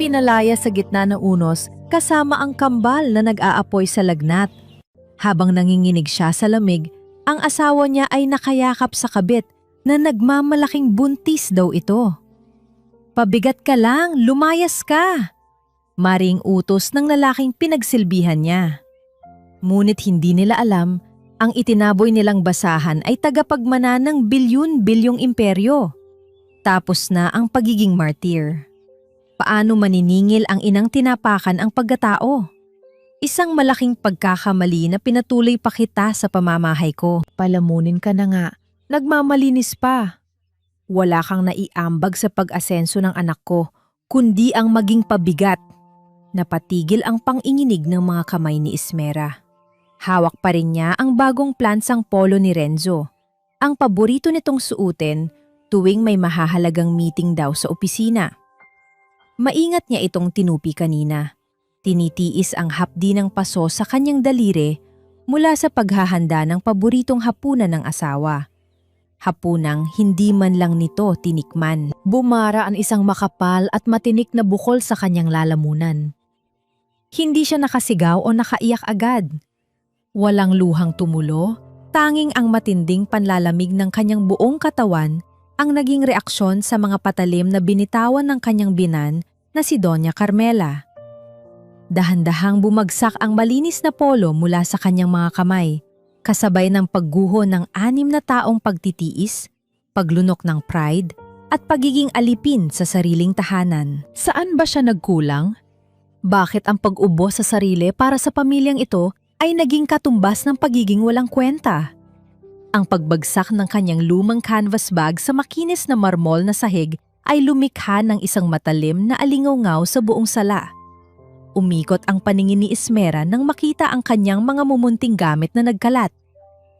Pinalaya sa gitna ng unos kasama ang kambal na nag-aapoy sa lagnat. Habang nanginginig siya sa lamig, ang asawa niya ay nakayakap sa kabit na nagmamalaking buntis daw ito. "Pabigat ka lang, lumayas ka!" Maring utos ng lalaking pinagsilbihan niya. Ngunit hindi nila alam, ang itinaboy nilang basahan ay tagapagmana ng bilyon-bilyong imperyo. Tapos na ang pagiging martir. Paano maniningil ang inang tinapakan ang pagkatao? Isang malaking pagkakamali na pinatuloy pa kita sa pamamahay ko. Palamunin ka na nga, nagmamalinis pa. Wala kang naiambag sa pag-asenso ng anak ko, kundi ang maging pabigat. Napatigil ang panginginig ng mga kamay ni Ismera. Hawak pa rin niya ang bagong plansang polo ni Renzo. Ang paborito nitong suotin tuwing may mahahalagang meeting daw sa opisina. Maingat niya itong tinupi kanina. Tinitiis ang hapdi ng paso sa kanyang daliri mula sa paghahanda ng paboritong hapunan ng asawa. Hapunang hindi man lang nito tinikman. Bumara ang isang makapal at matinik na bukol sa kanyang lalamunan. Hindi siya nakasigaw o nakaiyak agad. Walang luhang tumulo, tanging ang matinding panlalamig ng kanyang buong katawan ang naging reaksyon sa mga patalim na binitawan ng kanyang binan na si Doña Carmela. Dahan-dahang bumagsak ang malinis na polo mula sa kanyang mga kamay, kasabay ng pagguho ng 6 na taong pagtitiis, paglunok ng pride, at pagiging alipin sa sariling tahanan. Saan ba siya nagkulang? Bakit ang pag-ubo sa sarili para sa pamilyang ito ay naging katumbas ng pagiging walang kwenta? Ang pagbagsak ng kanyang lumang canvas bag sa makinis na marmol na sahig ay lumikha ng isang matalim na alingaw-ngaw sa buong sala. Umikot ang paningin ni Ismera nang makita ang kanyang mga mumunting gamit na nagkalat.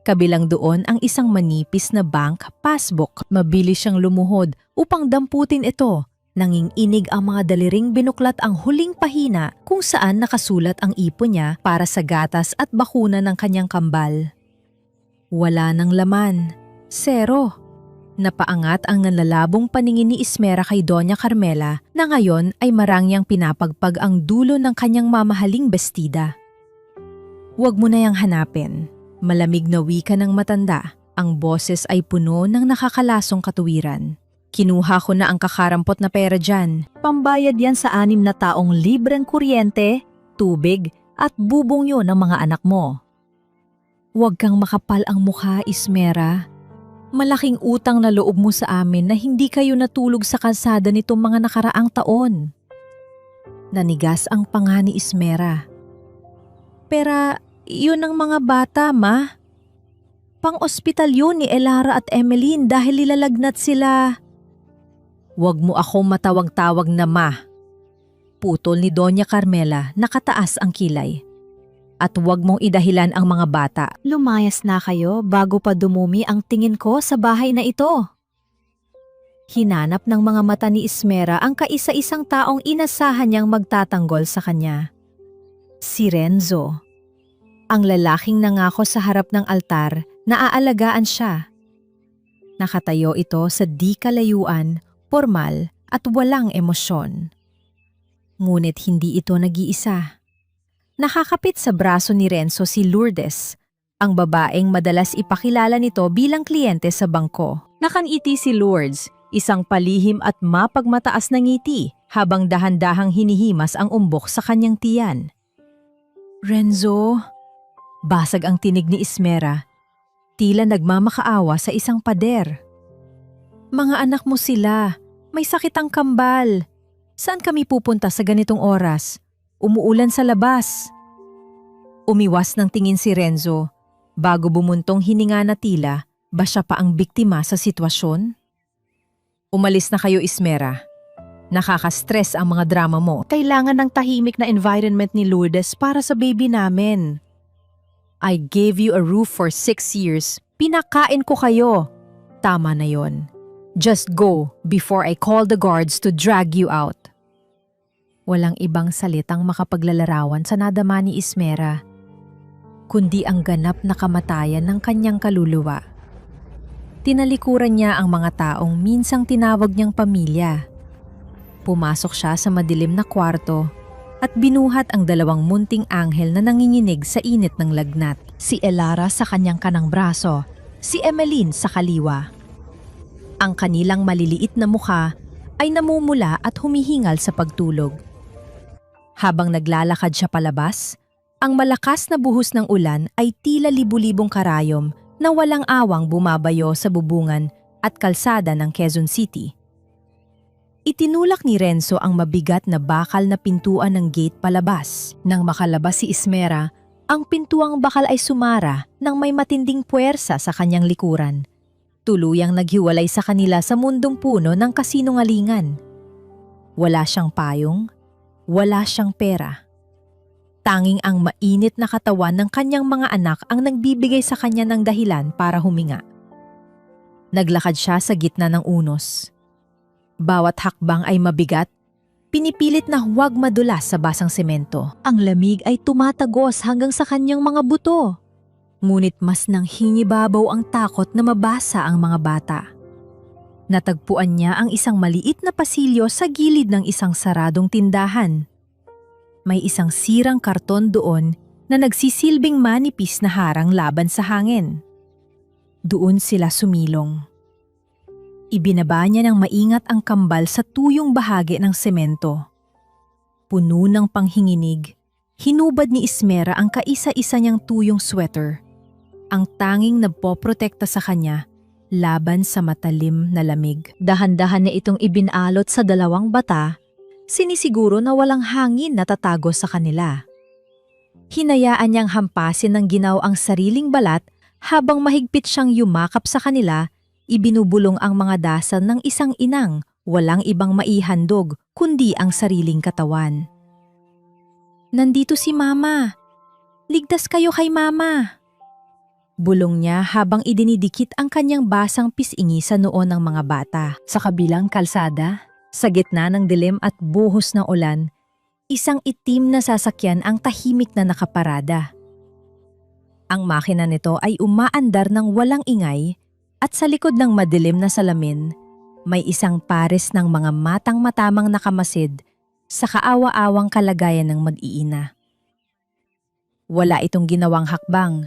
Kabilang doon ang isang manipis na bank passbook. Mabilis siyang lumuhod upang damputin ito. Nanginginig ang mga daliring binuklat ang huling pahina kung saan nakasulat ang ipon niya para sa gatas at bakuna ng kanyang kambal. Wala nang laman. Zero. Napaangat ang nanlalabong paningin ni Ismera kay Doña Carmela na ngayon ay marangyang pinapagpag ang dulo ng kanyang mamahaling bestida. "Huwag mo na yang hanapin." Malamig na wika ng matanda. Ang boses ay puno ng nakakalasong katuwiran. "Kinuha ko na ang kakarampot na pera dyan. Pambayad yan sa 6 na taong libreng kuryente, tubig at bubongyo ng mga anak mo." "Huwag kang makapal ang mukha, Ismera. Malaking utang na loob mo sa amin na hindi kayo natulog sa kalsada nitong mga nakaraang taon." Nanigas ang panga ni Ismera. "Pero yun ang mga bata, ma. Pang-ospital yun ni Elara at Emeline dahil nilalagnat sila." "Huwag mo ako matawag-tawag na ma." Putol ni Doña Carmela, nakataas ang kilay. "At huwag mong idahilan ang mga bata. Lumayas na kayo bago pa dumumi ang tingin ko sa bahay na ito." Hinanap ng mga mata ni Ismera ang kaisa-isang taong inasahan niyang magtatanggol sa kanya. Si Renzo. Ang lalaking nangako sa harap ng altar na aalagaan siya. Nakatayo ito sa di kalayuan, formal at walang emosyon. Ngunit hindi ito nag-iisa. Nakakapit sa braso ni Renzo si Lourdes, ang babaeng madalas ipakilala nito bilang kliyente sa bangko. Nakangiti si Lourdes, isang palihim at mapagmataas na ngiti habang dahan-dahang hinihimas ang umbok sa kanyang tiyan. "Renzo?" Basag ang tinig ni Ismera. Tila nagmamakaawa sa isang pader. "Mga anak mo sila. May sakit ang kambal. Saan kami pupunta sa ganitong oras? Umuulan sa labas." Umiwas ng tingin si Renzo bago bumuntong hininga na tila ba siya pa ang biktima sa sitwasyon. "Umalis na kayo, Ismera. Nakaka-stress ang mga drama mo. Kailangan ng tahimik na environment ni Lourdes para sa baby namin. I gave you a roof for 6 years. Pinakain ko kayo. Tama na yon. Just go before I call the guards to drag you out." Walang ibang salitang makapaglalarawan sa nadama ni Ismera, kundi ang ganap na kamatayan ng kanyang kaluluwa. Tinalikuran niya ang mga taong minsang tinawag niyang pamilya. Pumasok siya sa madilim na kwarto at binuhat ang dalawang munting anghel na nanginginig sa init ng lagnat. Si Elara sa kanyang kanang braso, si Emeline sa kaliwa. Ang kanilang maliliit na mukha ay namumula at humihingal sa pagtulog. Habang naglalakad siya palabas, ang malakas na buhos ng ulan ay tila libu-libong karayom na walang awang bumabayo sa bubungan at kalsada ng Quezon City. Itinulak ni Renzo ang mabigat na bakal na pintuan ng gate palabas. Nang makalabas si Ismera, ang pintuang bakal ay sumara nang may matinding puwersa sa kanyang likuran. Tuluyang naghiwalay sa kanila sa mundong puno ng kasinungalingan. Wala siyang payong, wala siyang pera. Tanging ang mainit na katawan ng kanyang mga anak ang nagbibigay sa kanya ng dahilan para huminga. Naglakad siya sa gitna ng unos. Bawat hakbang ay mabigat, pinipilit na huwag madulas sa basang semento. Ang lamig ay tumatagos hanggang sa kanyang mga buto. Ngunit mas nang hinibabaw ang takot na mabasa ang mga bata. Natagpuan niya ang isang maliit na pasilyo sa gilid ng isang saradong tindahan. May isang sirang karton doon na nagsisilbing manipis na harang laban sa hangin. Doon sila sumilong. Ibinaba niya ng maingat ang kambal sa tuyong bahagi ng semento. Puno ng panghinginig, hinubad ni Ismera ang kaisa-isa niyang tuyong sweater, ang tanging nagpoprotekta sa kanya laban sa matalim na lamig. Dahan-dahan na itong ibinalot sa dalawang bata, sinisiguro na walang hangin na tatago sa kanila. Hinayaan niyang hampasin ng ginaw ang sariling balat habang mahigpit siyang yumakap sa kanila. Ibinubulong ang mga dasal ng isang inang walang ibang maihandog kundi ang sariling katawan. Nandito si Mama. Ligtas kayo kay Mama. Bulong niya habang idinidikit ang kanyang basang pisingi sa noo ng mga bata. Sa kabilang kalsada, sa gitna ng dilim at buhos ng ulan, isang itim na sasakyan ang tahimik na nakaparada. Ang makina nito ay umaandar ng walang ingay. At sa likod ng madilim na salamin, may isang pares ng mga matang-matamang nakamasid sa kaawa-awang kalagayan ng mag-iina. Wala itong ginawang hakbang,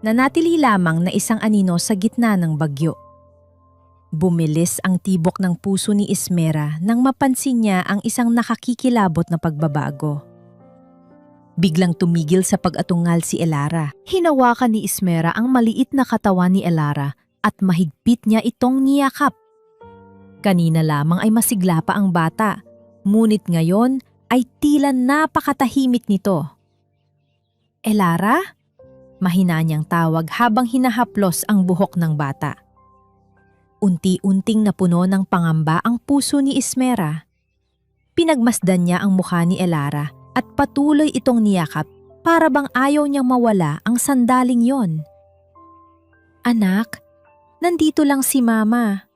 nanatili lamang na isang anino sa gitna ng bagyo. Bumilis ang tibok ng puso ni Ismera nang mapansin niya ang isang nakakikilabot na pagbabago. Biglang tumigil sa pag-atungal si Elara. Hinawakan ni Ismera ang maliit na katawan ni Elara at mahigpit niya itong niyakap. Kanina lamang ay masigla pa ang bata, ngunit ngayon ay tila napakatahimik nito. Elara? Mahina niyang tawag habang hinahaplos ang buhok ng bata. Unti-unting napuno ng pangamba ang puso ni Ismera. Pinagmasdan niya ang mukha ni Elara at patuloy itong niyakap para bang ayaw niyang mawala ang sandaling yon. Anak, nandito lang si Mama.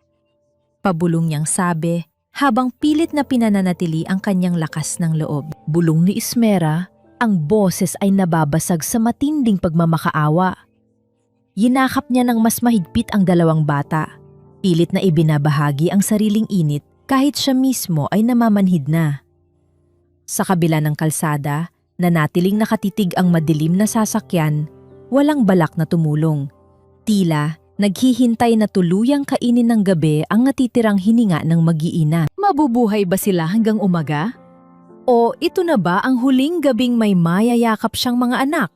Pabulong niyang sabi habang pilit na pinananatili ang kanyang lakas ng loob. Bulong ni Ismera, ang boses ay nababasag sa matinding pagmamakaawa. Yinakap niya ng mas mahigpit ang dalawang bata. Pilit na ibinabahagi ang sariling init kahit siya mismo ay namamanhid na. Sa kabila ng kalsada, nanatiling nakatitig ang madilim na sasakyan, walang balak na tumulong. Tila naghihintay na tuluyang kainin ng gabi ang natitirang hininga ng mag-iina. Mabubuhay ba sila hanggang umaga? O ito na ba ang huling gabing may mayayakap siyang mga anak?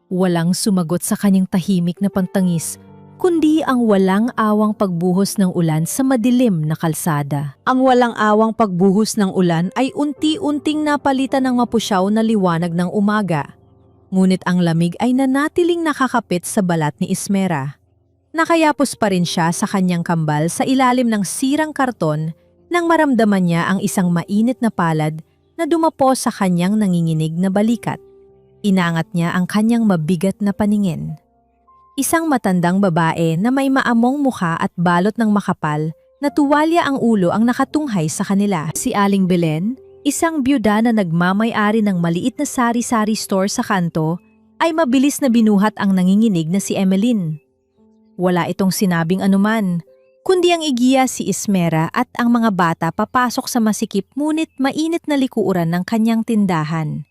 Walang sumagot sa kanyang tahimik na pantangis, kundi ang walang awang pagbuhos ng ulan sa madilim na kalsada. Ang walang awang pagbuhos ng ulan ay unti-unting napalitan ng mapusyaw na liwanag ng umaga. Ngunit ang lamig ay nanatiling nakakapit sa balat ni Ismera. Nakayapos pa rin siya sa kanyang kambal sa ilalim ng sirang karton nang maramdaman niya ang isang mainit na palad na dumapo sa kanyang nanginginig na balikat. Inangat niya ang kanyang mabigat na paningin. Isang matandang babae na may maamong mukha at balot ng makapal na tuwalya ang ulo ang nakatunghay sa kanila. Si Aling Belen, isang byuda na nagmamay-ari ng maliit na sari-sari store sa kanto, ay mabilis na binuhat ang nanginginig na si Emeline. Wala itong sinabing anuman, kundi ang igiya si Ismera at ang mga bata papasok sa masikip ngunit mainit na likuran ng kanyang tindahan.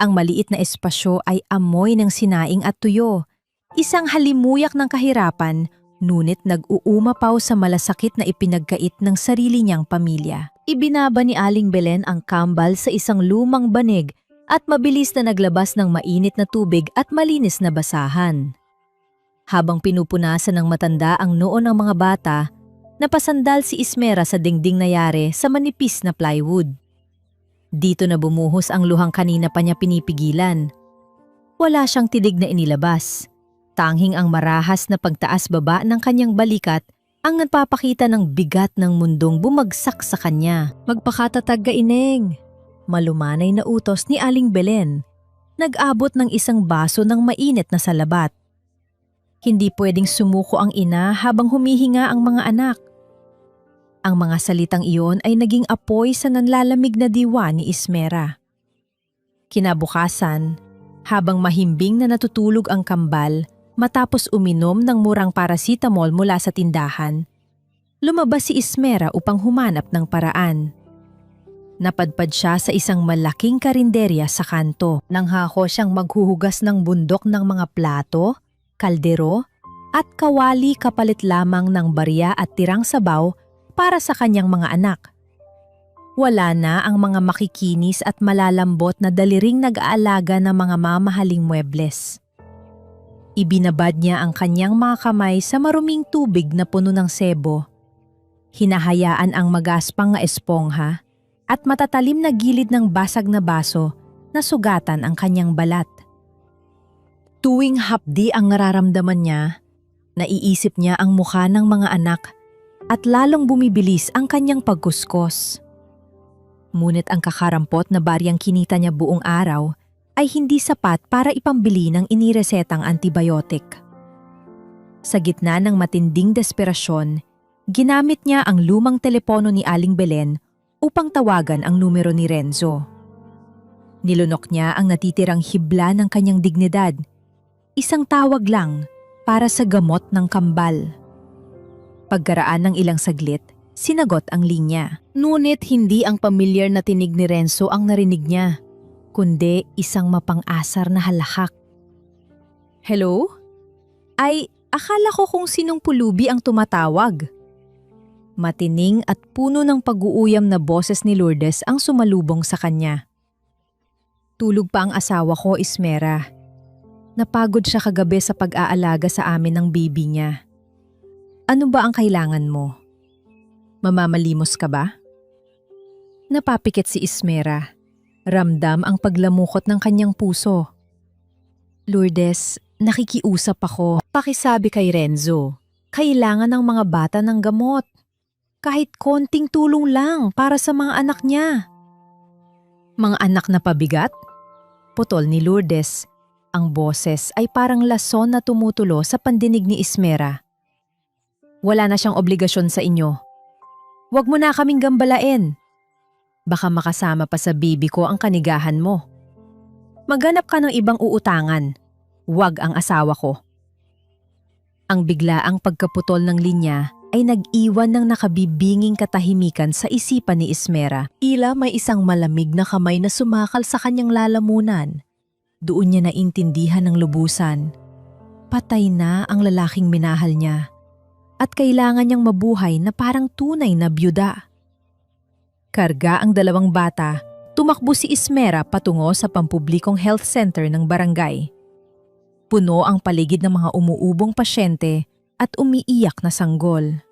Ang maliit na espasyo ay amoy ng sinaing at tuyo, isang halimuyak ng kahirapan, ngunit nag-uumapaw sa malasakit na ipinagkait ng sarili niyang pamilya. Ibinaba ni Aling Belen ang kambal sa isang lumang banig at mabilis na naglabas ng mainit na tubig at malinis na basahan. Habang pinupunasan ng matanda ang noo ng mga bata, napasandal si Ismera sa dingding na yare sa manipis na plywood. Dito na bumuhos ang luhang kanina pa niya pinipigilan. Wala siyang tidig na inilabas. Tanging ang marahas na pagtaas-baba ng kanyang balikat ang nagpapakita ng bigat ng mundong bumagsak sa kanya. Magpakatatag ka, Ineng. Malumanay na utos ni Aling Belen. Nag-abot ng isang baso ng mainit na salabat. Hindi pwedeng sumuko ang ina habang humihinga ang mga anak. Ang mga salitang iyon ay naging apoy sa nanlalamig na diwa ni Ismera. Kinabukasan, habang mahimbing na natutulog ang kambal matapos uminom ng murang paracetamol mula sa tindahan, lumabas si Ismera upang humanap ng paraan. Napadpad siya sa isang malaking karinderya sa kanto. Nanghako siyang maghuhugas ng bundok ng mga plato, kaldero, at kawali kapalit lamang ng barya at tirang sabaw para sa kanyang mga anak. Wala na ang mga makikinis at malalambot na daliring nag-aalaga ng mga mamahaling muebles. Ibinabad niya ang kanyang mga kamay sa maruming tubig na puno ng sebo. Hinahayaan ang magaspang na espongha at matatalim na gilid ng basag na baso na sugatan ang kanyang balat. Tuwing hapdi ang nararamdaman niya, naiisip niya ang mukha ng mga anak at lalong bumibilis ang kanyang pagkuskos. Ngunit ang kakarampot na baryang kinita niya buong araw ay hindi sapat para ipambili ng iniresetang antibiotic. Sa gitna ng matinding desperasyon, ginamit niya ang lumang telepono ni Aling Belen upang tawagan ang numero ni Renzo. Nilunok niya ang natitirang hibla ng kanyang dignidad. Isang tawag lang para sa gamot ng kambal. Pagkaraan ng ilang saglit, sinagot ang linya. Ngunit hindi ang pamilyar na tinig ni Renzo ang narinig niya, kundi isang mapang-asar na halakak. Hello? Ay, akala ko kung sinong pulubi ang tumatawag. Matining at puno ng pag-uuyam na boses ni Lourdes ang sumalubong sa kanya. Tulog pa ang asawa ko, Ismera. Napagod siya kagabi sa pag-aalaga sa amin ng baby niya. Ano ba ang kailangan mo? Mamamalimos ka ba? Napapikit si Ismera. Ramdam ang paglamukot ng kanyang puso. Lourdes, nakikiusap ako. Pakisabi kay Renzo, kailangan ng mga bata ng gamot. Kahit konting tulong lang para sa mga anak niya. Mga anak na pabigat? Putol ni Lourdes. Ang boses ay parang lason na tumutulo sa pandinig ni Ismera. Wala na siyang obligasyon sa inyo. Huwag mo na kaming gambalain. Baka makasama pa sa bibi ko ang kanigahan mo. Maghanap ka ng ibang uutangan. Huwag ang asawa ko. Ang biglaang pagkaputol ng linya ay nag-iwan ng nakabibinging katahimikan sa isipan ni Ismera. Tila may isang malamig na kamay na sumakal sa kanyang lalamunan. Doon niya naintindihan ng lubusan. Patay na ang lalaking minahal niya. At kailangan niyang mabuhay na parang tunay na byuda. Karga ang dalawang bata, tumakbo si Ismera patungo sa pampublikong health center ng barangay. Puno ang paligid ng mga umuubong pasyente at umiiyak na sanggol.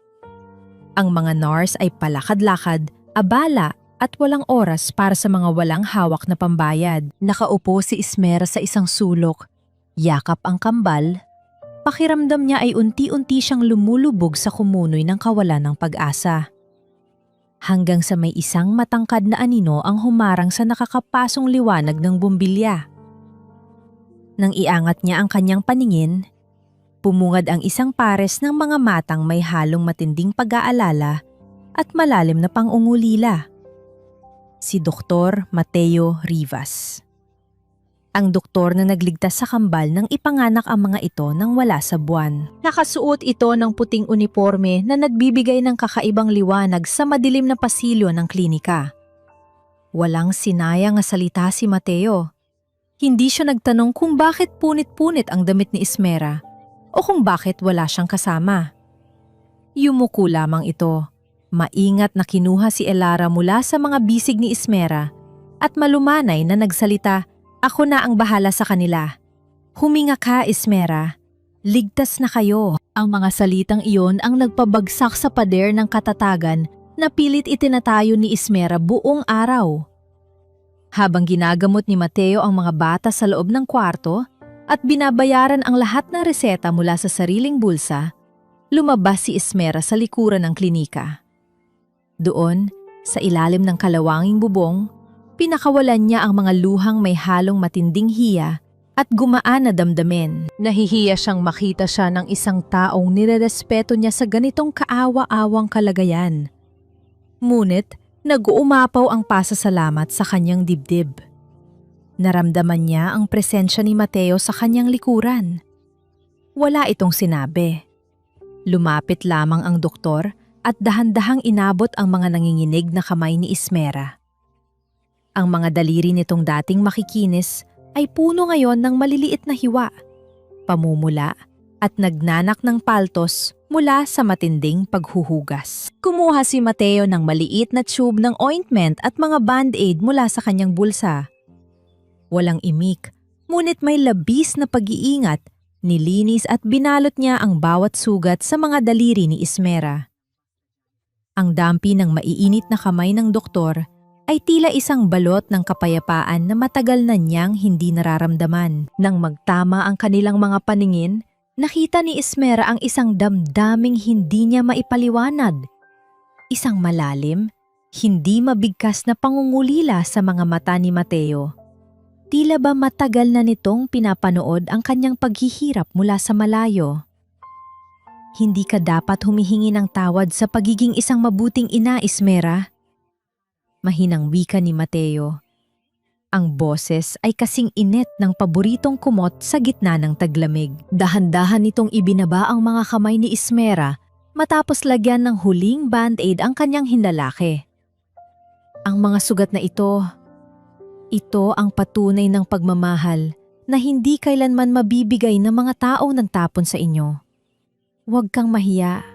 Ang mga nurse ay palakad-lakad, abala at walang oras para sa mga walang hawak na pambayad. Nakaupo si Ismera sa isang sulok, yakap ang kambal. Pakiramdam niya ay unti-unti siyang lumulubog sa kumunoy ng kawalan ng pag-asa. Hanggang sa may isang matangkad na anino ang humarang sa nakakapasong liwanag ng bumbilya. Nang iangat niya ang kanyang paningin, pumungad ang isang pares ng mga matang may halong matinding pag-aalala at malalim na pang-ungulila. Si Dr. Mateo Rivas. Ang doktor na nagligtas sa kambal nang ipanganak ang mga ito nang wala sa buwan. Nakasuot ito ng puting uniforme na nagbibigay ng kakaibang liwanag sa madilim na pasilyo ng klinika. Walang sinayang na salita si Mateo. Hindi siya nagtanong kung bakit punit-punit ang damit ni Ismera o kung bakit wala siyang kasama. Yumuko lamang ito. Maingat na kinuha si Elara mula sa mga bisig ni Ismera at malumanay na nagsalita, "Ako na ang bahala sa kanila. Huminga ka, Ismera. Ligtas na kayo." Ang mga salitang iyon ang nagpabagsak sa pader ng katatagan na pilit itinatayo ni Ismera buong araw. Habang ginagamot ni Mateo ang mga bata sa loob ng kwarto at binabayaran ang lahat ng reseta mula sa sariling bulsa, lumabas si Ismera sa likuran ng klinika. Doon, sa ilalim ng kalawanging bubong, pinakawalan niya ang mga luhang may halong matinding hiya at gumaan na damdamin. Nahihiya siyang makita siya ng isang taong nirerespeto niya sa ganitong kaawa-awang kalagayan. Ngunit, nag-uumapaw ang pasasalamat sa kanyang dibdib. Naramdaman niya ang presensya ni Mateo sa kanyang likuran. Wala itong sinabi. Lumapit lamang ang doktor at dahan-dahang inabot ang mga nanginginig na kamay ni Ismera. Ang mga daliri nitong dating makikinis ay puno ngayon ng maliliit na hiwa, pamumula at nagnanak ng paltos mula sa matinding paghuhugas. Kumuha si Mateo ng maliit na tube ng ointment at mga band-aid mula sa kanyang bulsa. Walang imik, ngunit may labis na pag-iingat, nilinis at binalot niya ang bawat sugat sa mga daliri ni Ismera. Ang dampi ng maiinit na kamay ng doktor ay tila isang balot ng kapayapaan na matagal na niyang hindi nararamdaman. Nang magtama ang kanilang mga paningin, nakita ni Ismera ang isang damdaming hindi niya maipaliwanag. Isang malalim, hindi mabigkas na pangungulila sa mga mata ni Mateo. Tila ba matagal na nitong pinapanood ang kanyang paghihirap mula sa malayo. Hindi ka dapat humihingi ng tawad sa pagiging isang mabuting ina, Ismera. Mahinang wika ni Mateo. Ang boses ay kasing init ng paboritong kumot sa gitna ng taglamig. Dahan-dahan nitong ibinaba ang mga kamay ni Ismera matapos lagyan ng huling band-aid ang kanyang hinlalaki. Ang mga sugat na ito ang patunay ng pagmamahal na hindi kailanman mabibigay ng mga taong nagtapon sa inyo. Huwag kang mahiya.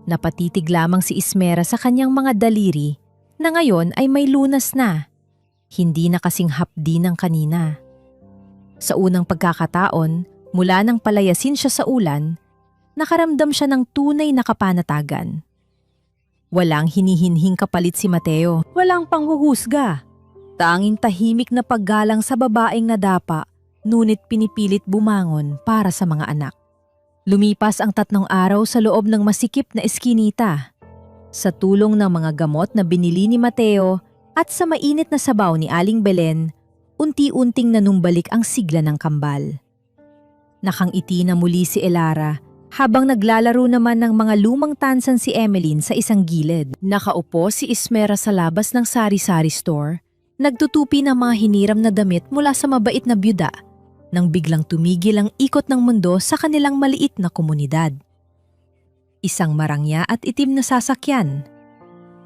Napatitig lamang si Ismera sa kanyang mga daliri na ngayon ay may lunas na. Hindi na kasing hapdi ng kanina. Sa unang pagkakataon, mula nang palayasin siya sa ulan, nakaramdam siya ng tunay na kapanatagan. Walang hinihinhing kapalit si Mateo, walang panghuhusga. Tanging tahimik na paggalang sa babaeng nadapa, ngunit pinipilit bumangon para sa mga anak. Lumipas ang 3 araw sa loob ng masikip na eskinita. Sa tulong ng mga gamot na binili ni Mateo at sa mainit na sabaw ni Aling Belen, unti-unting nanumbalik ang sigla ng kambal. Nakangiti na muli si Elara habang naglalaro naman ng mga lumang tansan si Emeline sa isang gilid. Nakaupo si Ismera sa labas ng sari-sari store, nagtutupi ng mga hiniram na damit mula sa mabait na byuda nang biglang tumigil ang ikot ng mundo sa kanilang maliit na komunidad. Isang marangya at itim na sasakyan.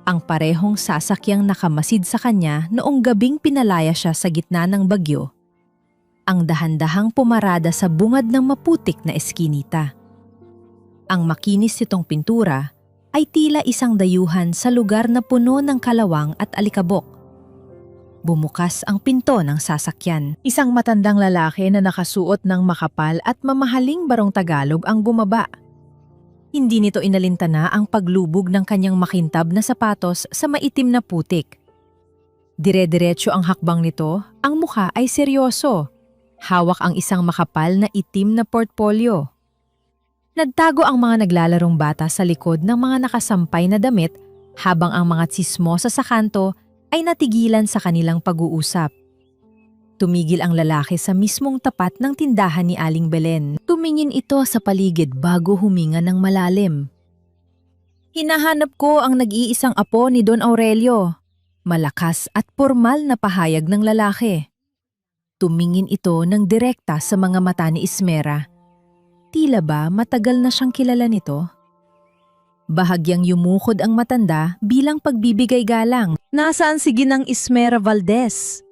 Ang parehong sasakyang nakamasid sa kanya noong gabing pinalaya siya sa gitna ng bagyo. Ang dahan-dahang pumarada sa bungad ng maputik na eskinita. Ang makinis nitong pintura ay tila isang dayuhan sa lugar na puno ng kalawang at alikabok. Bumukas ang pinto ng sasakyan. Isang matandang lalaki na nakasuot ng makapal at mamahaling barong Tagalog ang bumaba. Hindi nito inalintana ang paglubog ng kanyang makintab na sapatos sa maitim na putik. Dire-diretso ang hakbang nito, ang mukha ay seryoso. Hawak ang isang makapal na itim na portfolio. Nagtago ang mga naglalarong bata sa likod ng mga nakasampay na damit habang ang mga tsismosa sa kanto ay natigilan sa kanilang pag-uusap. Tumigil ang lalaki sa mismong tapat ng tindahan ni Aling Belen. Tumingin ito sa paligid bago huminga ng malalim. "Hinahanap ko ang nag-iisang apo ni Don Aurelio." Malakas at pormal na pahayag ng lalaki. Tumingin ito ng direkta sa mga mata ni Ismera. Tila ba matagal na siyang kilala nito? Bahagyang yumukod ang matanda bilang pagbibigay galang. Nasaan si Ginang Ismera Valdez?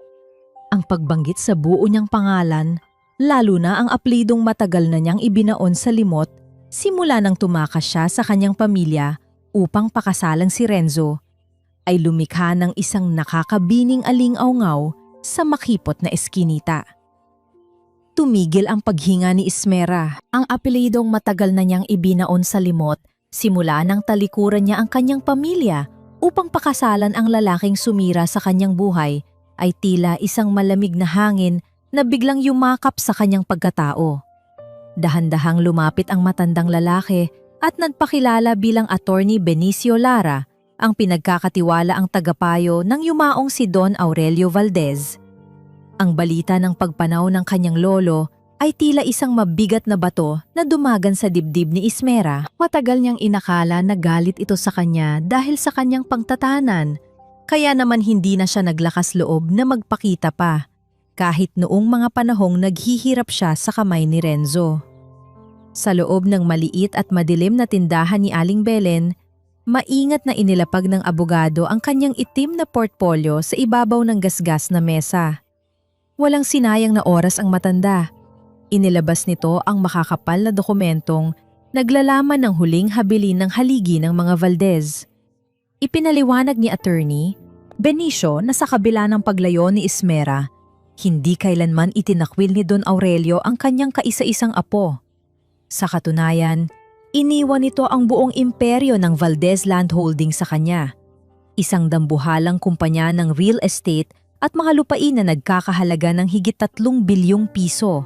Ang pagbanggit sa buo niyang pangalan, lalo na ang aplidong matagal na niyang ibinaon sa limot, simula nang tumakas siya sa kanyang pamilya upang pakasalang si Renzo, ay lumikha ng isang nakakabining aling-awngaw sa makipot na eskinita. Tumigil ang paghinga ni Ismera. Ang apelidong matagal na niyang ibinaon sa limot, simula nang talikuran niya ang kanyang pamilya upang pakasalan ang lalaking sumira sa kanyang buhay, ay tila isang malamig na hangin na biglang yumakap sa kanyang pagkatao. Dahan-dahang lumapit ang matandang lalaki at nagpakilala bilang Attorney Benicio Lara, ang pinagkakatiwala ang tagapayo ng yumaong si Don Aurelio Valdez. Ang balita ng pagpanaw ng kanyang lolo ay tila isang mabigat na bato na dumagan sa dibdib ni Ismera. Matagal niyang inakala na galit ito sa kanya dahil sa kanyang pangtatanan, kaya naman hindi na siya naglakas loob na magpakita pa, kahit noong mga panahong naghihirap siya sa kamay ni Renzo. Sa loob ng maliit at madilim na tindahan ni Aling Belen, maingat na inilapag ng abogado ang kanyang itim na portfolio sa ibabaw ng gasgas na mesa. Walang sinayang na oras ang matanda. Inilabas nito ang makakapal na dokumentong naglalaman ng huling habilin ng haligi ng mga Valdez. Ipinaliwanag ni Attorney Benicio na sa kabila ng paglayo ni Ismera, hindi kailanman itinakwil ni Don Aurelio ang kanyang kaisa-isang apo. Sa katunayan, iniwan nito ang buong imperyo ng Valdez Land Holding sa kanya, isang dambuhalang kumpanya ng real estate at mga lupain na nagkakahalaga ng higit 3 bilyong piso.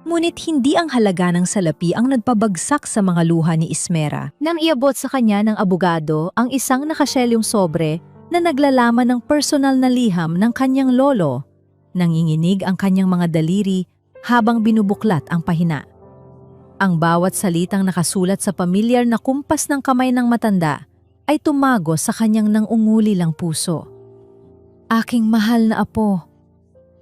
Ngunit hindi ang halaga ng salapi ang nagpabagsak sa mga luha ni Ismera nang iabot sa kanya ng abogado ang isang nakaselyong sobre na naglalaman ng personal na liham ng kanyang lolo. Nanginginig ang kanyang mga daliri habang binubuklat ang pahina. Ang bawat salitang nakasulat sa pamilyar na kumpas ng kamay ng matanda ay tumago sa kanyang nangungulilang puso. Aking mahal na apo,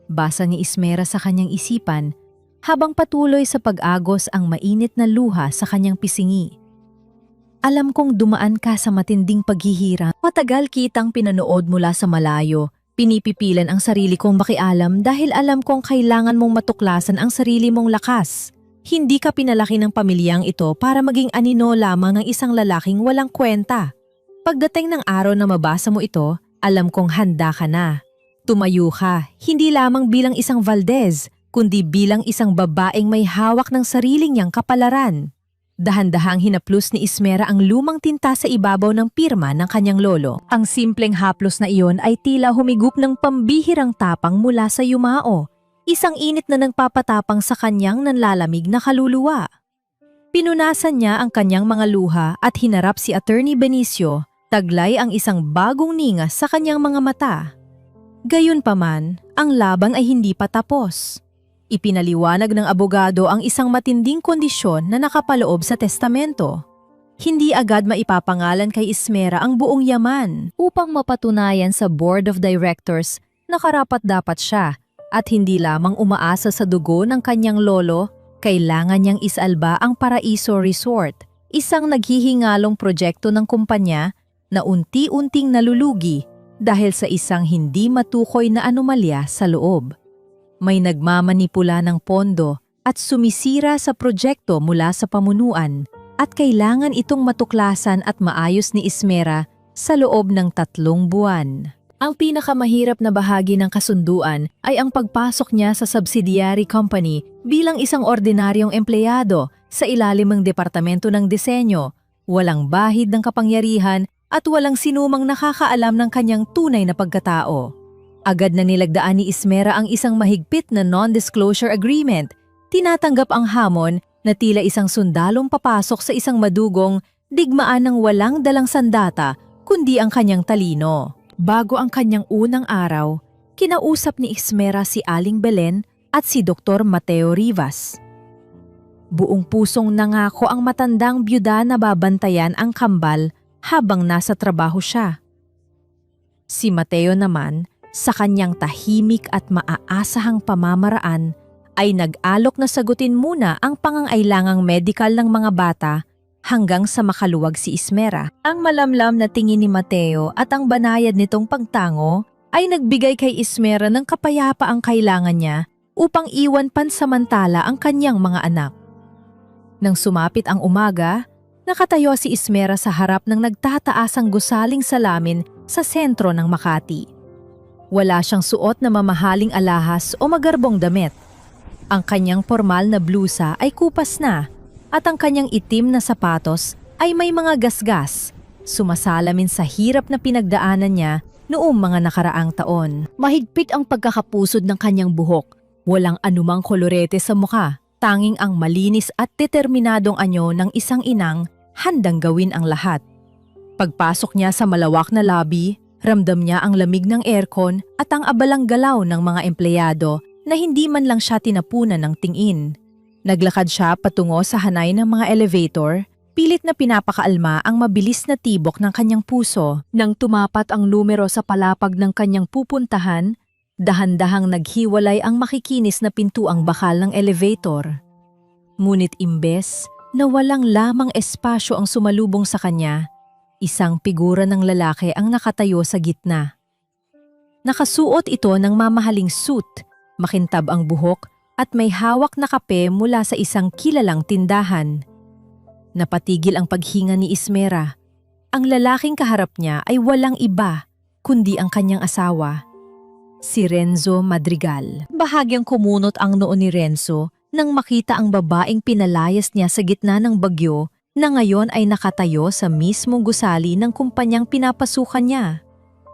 basa ni Ismera sa kanyang isipan habang patuloy sa pag-agos ang mainit na luha sa kanyang pisingi. Alam kong dumaan ka sa matinding paghihirap. Matagal kitang pinanood mula sa malayo. Pinipipilan ang sarili kong makialam dahil alam kong kailangan mong matuklasan ang sarili mong lakas. Hindi ka pinalaki ng pamilyang ito para maging anino lamang ng isang lalaking walang kwenta. Pagdating ng araw na mabasa mo ito, alam kong handa ka na. Tumayo ka, hindi lamang bilang isang Valdez, kundi bilang isang babaeng may hawak ng sariling niyang kapalaran. Dahan-dahang hinaplos ni Ismera ang lumang tinta sa ibabaw ng pirma ng kanyang lolo. Ang simpleng haplos na iyon ay tila humigup ng pambihirang tapang mula sa yumao, isang init na nagpapatapang sa kanyang nanlalamig na kaluluwa. Pinunasan niya ang kanyang mga luha at hinarap si Attorney Benicio. Taglay ang isang bagong ningas sa kanyang mga mata. Gayunpaman, ang laban ay hindi pa tapos. Ipinaliwanag ng abogado ang isang matinding kondisyon na nakapaloob sa testamento. Hindi agad maipapangalan kay Ismera ang buong yaman upang mapatunayan sa Board of Directors na karapat-dapat siya at hindi lamang umaasa sa dugo ng kanyang lolo, kailangan niyang isalba ang Paraiso Resort, isang naghihingalong proyekto ng kumpanya na unti-unting nalulugi dahil sa isang hindi matukoy na anomalya sa loob. May nagmamanipula ng pondo at sumisira sa proyekto mula sa pamunuan at kailangan itong matuklasan at maayos ni Ismera sa loob ng 3 buwan. Ang pinakamahirap na bahagi ng kasunduan ay ang pagpasok niya sa subsidiary company bilang isang ordinaryong empleyado sa ilalim ng Departamento ng Disenyo, walang bahid ng kapangyarihan at walang sinumang nakakaalam ng kanyang tunay na pagkatao. Agad na nilagdaan ni Ismera ang isang mahigpit na non-disclosure agreement. Tinatanggap ang hamon na tila isang sundalong papasok sa isang madugong digmaan ng walang dalang sandata kundi ang kanyang talino. Bago ang kanyang unang araw, kinausap ni Ismera si Aling Belen at si Dr. Mateo Rivas. Buong pusong nangako ang matandang byuda na babantayan ang kambal habang nasa trabaho siya. Si Mateo naman, Sa kanyang tahimik at maaasahang pamamaraan, ay nag-alok na sagutin muna ang pangangailangang medikal ng mga bata hanggang sa makaluwag si Ismera. Ang malamlam na tingin ni Mateo at ang banayad nitong pagtango ay nagbigay kay Ismera ng kapayapaang kailangan niya upang iwan pansamantala ang kanyang mga anak. Nang sumapit ang umaga, nakatayo si Ismera sa harap ng nagtataasang gusaling salamin sa sentro ng Makati. Wala siyang suot na mamahaling alahas o magarbong damit. Ang kanyang formal na blusa ay kupas na at ang kanyang itim na sapatos ay may mga gasgas, sumasalamin sa hirap na pinagdaanan niya noong mga nakaraang taon. Mahigpit ang pagkakapusod ng kanyang buhok, walang anumang kolorete sa mukha, tanging ang malinis at determinadong anyo ng isang inang handang gawin ang lahat. Pagpasok niya sa malawak na lobby, ramdam niya ang lamig ng aircon at ang abalang galaw ng mga empleyado na hindi man lang siya tinapunan ng tingin. Naglakad siya patungo sa hanay ng mga elevator, pilit na pinapakaalma ang mabilis na tibok ng kanyang puso. Nang tumapat ang numero sa palapag ng kanyang pupuntahan, dahan-dahang naghiwalay ang makikinis na pintuang bakal ng elevator. Ngunit imbes na walang lamang espasyo ang sumalubong sa kanya, isang figura ng lalaki ang nakatayo sa gitna. Nakasuot ito ng mamahaling suit, makintab ang buhok at may hawak na kape mula sa isang kilalang tindahan. Napatigil ang paghinga ni Ismera. Ang lalaking kaharap niya ay walang iba kundi ang kanyang asawa, si Renzo Madrigal. Bahagyang kumunot ang noo ni Renzo nang makita ang babaeng pinalayas niya sa gitna ng bagyo na ngayon ay nakatayo sa mismong gusali ng kumpanyang pinapasukan niya.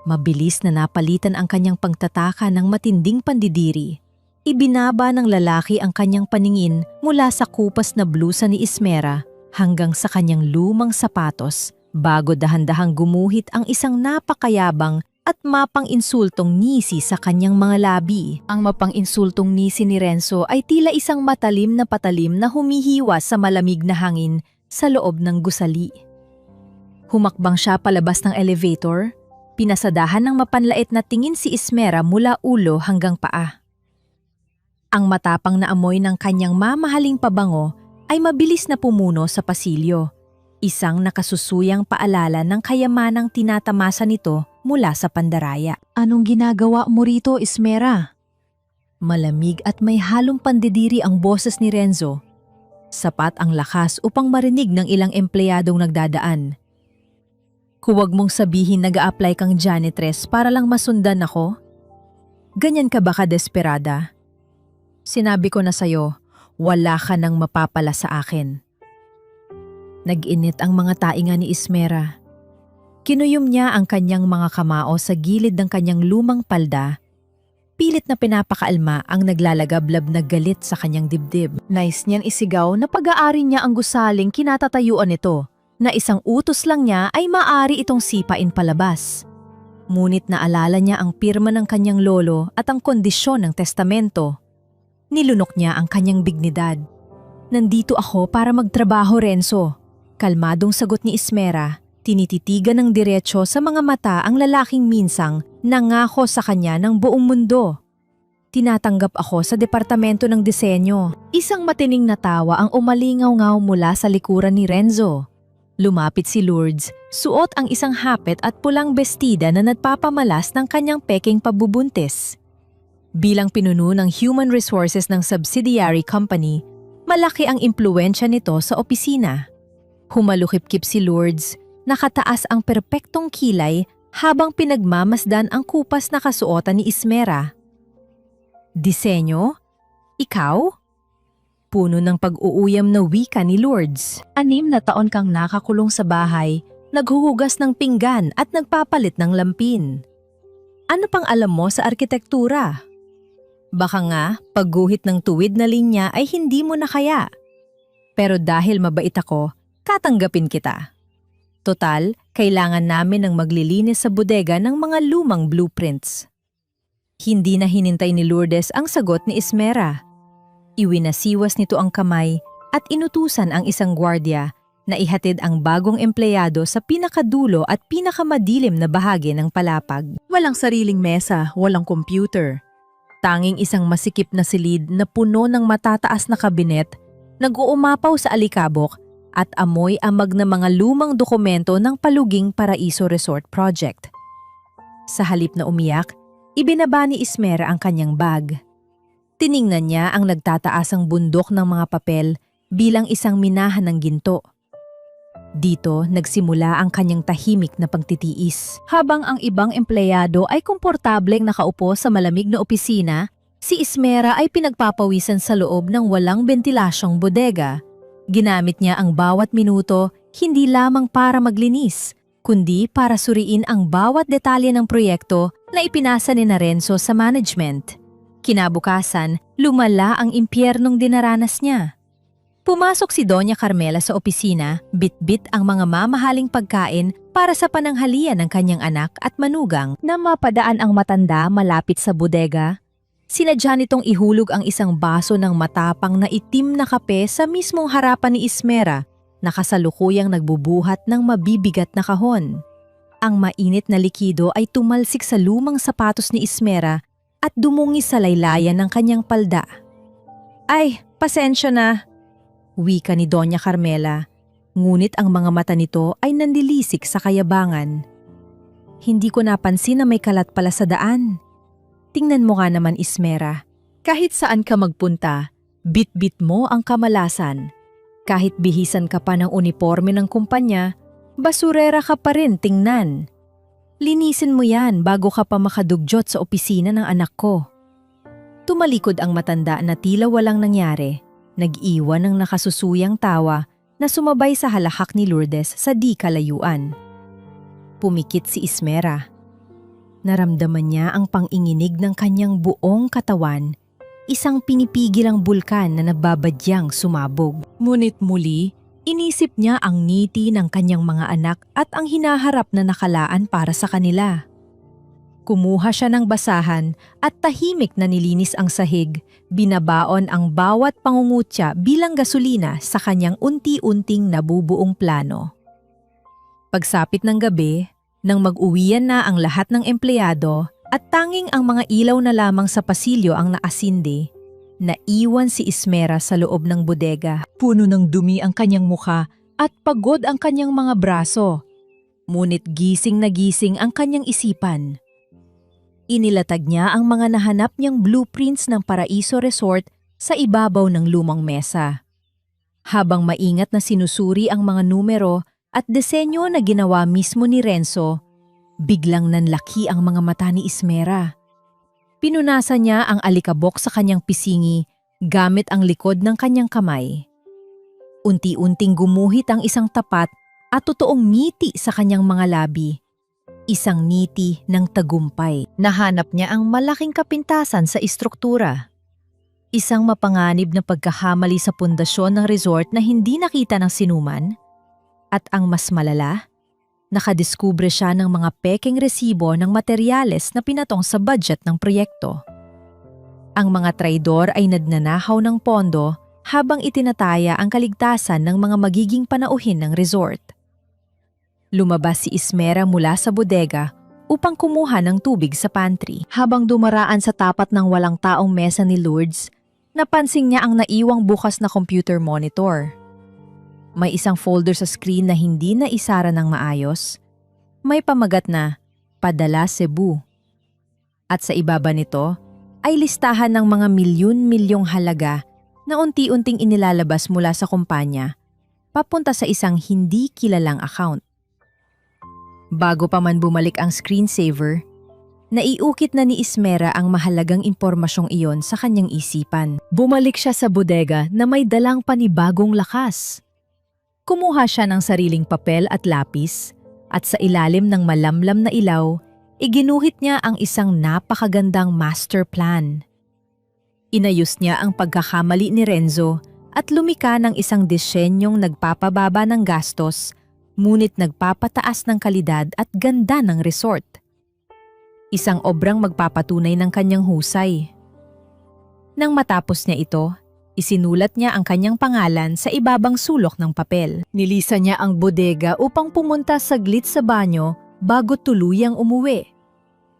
Mabilis na napalitan ang kanyang pagtataka ng matinding pandidiri. Ibinaba ng lalaki ang kanyang paningin mula sa kupas na blusa ni Ismera hanggang sa kanyang lumang sapatos bago dahan-dahang gumuhit ang isang napakayabang at mapang-insultong ngisi sa kanyang mga labi. Ang mapang-insultong ngisi ni Renzo ay tila isang matalim na patalim na humihiwas sa malamig na hangin sa loob ng gusali. Humakbang siya palabas ng elevator. Pinasadahan ng mapanlait na tingin si Ismera mula ulo hanggang paa. Ang matapang na amoy ng kanyang mamahaling pabango ay mabilis na pumuno sa pasilyo, isang nakasusuyang paalala ng kayamanang tinatamasa nito mula sa pandaraya. Anong ginagawa mo rito, Ismera? Malamig at may halong pandidiri ang boses ni Renzo. Sapat ang lakas upang marinig ng ilang empleyadong nagdadaan. Huwag mong sabihin nag-a-apply kang janitress para lang masundan ako? Ganyan ka ba ka-desperada? Sinabi ko na sa'yo, wala ka nang mapapala sa akin. Nag-init ang mga tainga ni Ismera. Kinuyom niya ang kanyang mga kamao sa gilid ng kanyang lumang palda. Pilit na pinapakaalma ang naglalagablab na galit sa kanyang dibdib. Nais niyan isigaw na pag-aari niya ang gusaling kinatatayuan nito, na isang utos lang niya ay maaari itong sipain palabas. Ngunit naalala niya ang pirma ng kanyang lolo at ang kondisyon ng testamento. Nilunok niya ang kanyang dignidad. Nandito ako para magtrabaho, Renzo. Kalmadong sagot ni Ismera, tinititigan ng diretso sa mga mata ang lalaking minsang nangako sa kanya ng buong mundo. Tinatanggap ako sa departamento ng disenyo. Isang matining na tawa ang umalingaw-ngaw mula sa likuran ni Renzo. Lumapit si Lourdes, suot ang isang hapet at pulang bestida na nagpapamalas ng kanyang peking pabubuntis. Bilang pinuno ng human resources ng subsidiary company, malaki ang impluwensya nito sa opisina. Humalukip-kip si Lourdes, nakataas ang perpektong kilay habang pinagmamasdan ang kupas na kasuotan ni Ismera. Disenyo? Ikaw? Puno ng pag-uuyam na wika ni Lourdes. 6 na taon kang nakakulong sa bahay, naghuhugas ng pinggan at nagpapalit ng lampin. Ano pang alam mo sa arkitektura? Baka nga, pagguhit ng tuwid na linya ay hindi mo na kaya. Pero dahil mabait ako, tatanggapin kita. Total, kailangan namin ng maglilinis sa bodega ng mga lumang blueprints. Hindi na hinintay ni Lourdes ang sagot ni Ismera. Iwinasiwas nito ang kamay at inutusan ang isang gwardiya Naihatid ang bagong empleyado sa pinakadulo at pinakamadilim na bahagi ng palapag. Walang sariling mesa, walang computer. Tanging isang masikip na silid na puno ng matataas na kabinet, nag-uumapaw sa alikabok at amoy amag na mga lumang dokumento ng Paluging Paraiso Resort Project. Sa halip na umiyak, ibinaba ni Ismera ang kanyang bag. Tiningnan niya ang nagtataasang bundok ng mga papel bilang isang minahan ng ginto. Dito nagsimula ang kanyang tahimik na pagtitiis. Habang ang ibang empleyado ay komportableng nakaupo sa malamig na opisina, si Ismera ay pinagpapawisan sa loob ng walang bentilasyong bodega. Ginamit niya ang bawat minuto hindi lamang para maglinis, kundi para suriin ang bawat detalye ng proyekto na ipinasa ni Renzo sa management. Kinabukasan, lumala ang impyernong dinaranas niya. Pumasok si Doña Carmela sa opisina, bit-bit ang mga mamahaling pagkain para sa pananghalian ng kanyang anak at manugang. Na mapadaan ang matanda malapit sa bodega, sinadya nitong ihulog ang isang baso ng matapang na itim na kape sa mismong harapan ni Ismera na kasalukuyang nagbubuhat ng mabibigat na kahon. Ang mainit na likido ay tumalsik sa lumang sapatos ni Ismera at dumungis sa laylayan ng kanyang palda. "Ay, pasensya na," wika ni Doña Carmela, ngunit ang mga mata nito ay nanlilisik sa kayabangan. "Hindi ko napansin na may kalat pala sa daan. Tingnan mo nga naman, Ismera. Kahit saan ka magpunta, bit-bit mo ang kamalasan. Kahit bihisan ka pa ng uniforme ng kumpanya, basurera ka pa rin tingnan. Linisin mo yan bago ka pa makadugyot sa opisina ng anak ko." Tumalikod ang matanda na tila walang nangyari. Nag-iwan ng nakasusuyang tawa na sumabay sa halahak ni Lourdes sa di kalayuan. Pumikit si Ismera. Naramdaman niya ang panginginig ng kanyang buong katawan, isang pinipigilang bulkan na nagbabadyang sumabog. Ngunit muli, inisip niya ang ngiti ng kanyang mga anak at ang hinaharap na nakalaan para sa kanila. Kumuha siya ng basahan at tahimik na nilinis ang sahig, binabaon ang bawat pangungutya bilang gasolina sa kanyang unti-unting nabubuong plano. Pagsapit ng gabi, nang mag-uwian na ang lahat ng empleyado at tanging ang mga ilaw na lamang sa pasilyo ang naasindi, naiwan si Ismera sa loob ng bodega. Puno ng dumi ang kanyang mukha at pagod ang kanyang mga braso. Ngunit gising na gising ang kanyang isipan. Inilatag niya ang mga nahanap niyang blueprints ng Paraiso Resort sa ibabaw ng lumang mesa. Habang maingat na sinusuri ang mga numero at disenyo na ginawa mismo ni Renzo, biglang nanlaki ang mga mata ni Ismera. Pinunasan niya ang alikabok sa kanyang pisingi gamit ang likod ng kanyang kamay. Unti-unting gumuhit ang isang tapat at totoong ngiti sa kanyang mga labi. Isang ngiti ng tagumpay. Nahanap niya ang malaking kapintasan sa istruktura. Isang mapanganib na pagkahamali sa pundasyon ng resort na hindi nakita ng sinuman. At ang mas malala, nakadiskubre siya ng mga pekeng resibo ng materyales na pinatong sa budget ng proyekto. Ang mga traidor ay nagnanahaw ng pondo habang itinataya ang kaligtasan ng mga magiging panauhin ng resort. Lumabas si Ismera mula sa bodega upang kumuha ng tubig sa pantry. Habang dumaraan sa tapat ng walang taong mesa ni Lourdes, napansin niya ang naiwang bukas na computer monitor. May isang folder sa screen na hindi na isara ng maayos. May pamagat na, "Padala Cebu." At sa ibaba nito ay listahan ng mga milyon-milyong halaga na unti-unting inilalabas mula sa kumpanya, papunta sa isang hindi kilalang account. Bago pa man bumalik ang screensaver, naiukit na ni Ismera ang mahalagang impormasyong iyon sa kanyang isipan. Bumalik siya sa bodega na may dalang panibagong lakas. Kumuha siya ng sariling papel at lapis at sa ilalim ng malamlam na ilaw, iginuhit niya ang isang napakagandang master plan. Inayos niya ang pagkakamali ni Renzo at lumika ng isang disenyong nagpapababa ng gastos, ngunit nagpapataas ng kalidad at ganda ng resort. Isang obrang magpapatunay ng kanyang husay. Nang matapos niya ito, Isinulat niya ang kanyang pangalan sa ibabang sulok ng papel. Nilisan niya ang bodega upang pumunta saglit sa banyo bago tuluyang umuwi.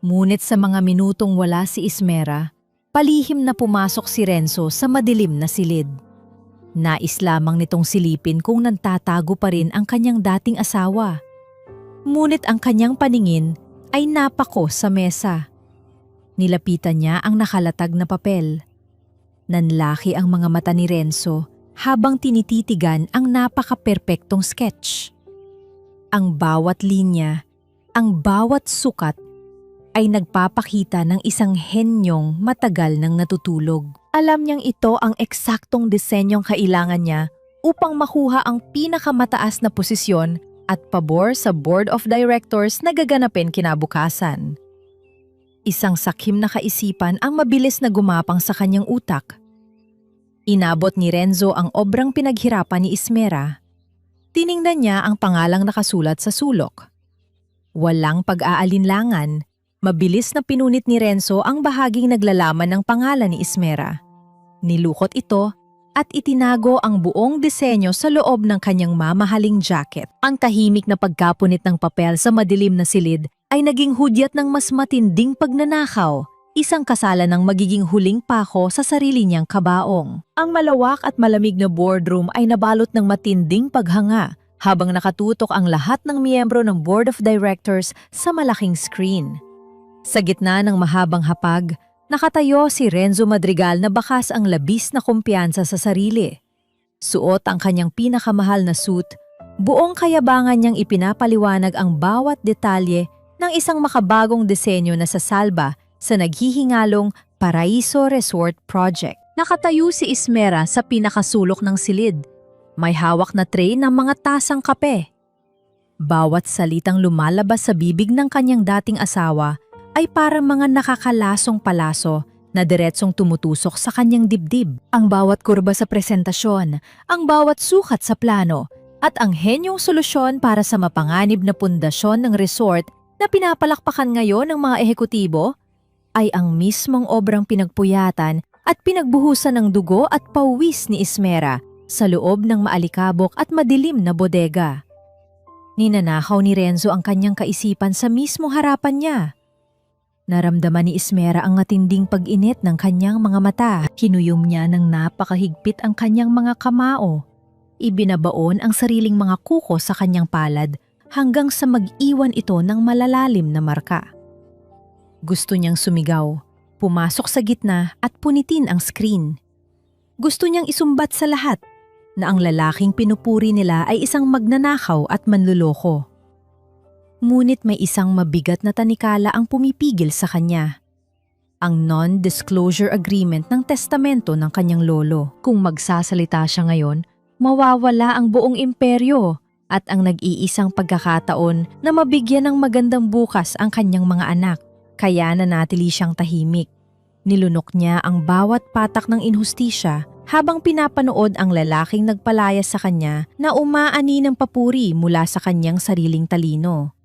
Ngunit sa mga minutong wala si Ismera, palihim na pumasok si Renzo sa madilim na silid. Nais lamang nitong silipin kung nagtatago pa rin ang kanyang dating asawa. Ngunit ang kanyang paningin ay napako sa mesa. Nilapitan niya ang nakalatag na papel. Nanlaki ang mga mata ni Renzo habang tinititigan ang napaka-perpektong sketch. Ang bawat linya, ang bawat sukat ay nagpapakita ng isang henyong matagal nang natutulog. Alam niyang ito ang eksaktong disenyong kailangan niya upang makuha ang pinakamataas na posisyon at pabor sa Board of Directors na gaganapin kinabukasan. Isang sakim na kaisipan ang mabilis na gumapang sa kanyang utak. Inabot ni Renzo ang obrang pinaghirapan ni Ismera. Tiningnan niya ang pangalang nakasulat sa sulok. Walang pag-aalinlangan, mabilis na pinunit ni Renzo ang bahaging naglalaman ng pangalan ni Ismera. Nilukot ito at itinago ang buong disenyo sa loob ng kanyang mamahaling jacket. Ang tahimik na pagkapunit ng papel sa madilim na silid ay naging hudyat ng mas matinding pagnanakaw, isang kasalan ng magiging huling pako sa sarili niyang kabaong. Ang malawak at malamig na boardroom ay nabalot ng matinding paghanga habang nakatutok ang lahat ng miyembro ng Board of Directors sa malaking screen. Sa gitna ng mahabang hapag, nakatayo si Renzo Madrigal na bakas ang labis na kumpiyansa sa sarili. Suot ang kanyang pinakamahal na suit, buong kayabangan niyang ipinapaliwanag ang bawat detalye ng isang makabagong disenyo na sasalba sa naghihingalong Paraiso Resort Project. Nakatayo si Ismera sa pinakasulok ng silid. May hawak na tray ng mga tasang kape. Bawat salitang lumalabas sa bibig ng kanyang dating asawa ay parang mga nakakalasong palaso na diretsong tumutusok sa kanyang dibdib. Ang bawat kurba sa presentasyon, ang bawat sukat sa plano, at ang henyong solusyon para sa mapanganib na pundasyon ng resort na pinapalakpakan ngayon ng mga ehekutibo ay ang mismong obrang pinagpuyatan at pinagbuhusan ng dugo at pawis ni Ismera sa loob ng maalikabok at madilim na bodega. Ninanakaw ni Renzo ang kanyang kaisipan sa mismong harapan niya. Naramdaman ni Ismera ang matinding pag-init ng kanyang mga mata. Hinuyom niya ng napakahigpit ang kanyang mga kamao. Ibinabaon ang sariling mga kuko sa kanyang palad hanggang sa mag-iwan ito ng malalalim na marka. Gusto niyang sumigaw, pumasok sa gitna at punitin ang screen. Gusto niyang isumbat sa lahat na ang lalaking pinupuri nila ay isang magnanakaw at manluloko. Ngunit may isang mabigat na tanikala ang pumipigil sa kanya. Ang non-disclosure agreement ng testamento ng kanyang lolo. Kung magsasalita siya ngayon, mawawala ang buong imperyo at ang nag-iisang pagkakataon na mabigyan ng magandang bukas ang kanyang mga anak. Kaya nanatili siyang tahimik. Nilunok niya ang bawat patak ng inhustisya habang pinapanood ang lalaking nagpalayas sa kanya na umaani ng papuri mula sa kanyang sariling talino.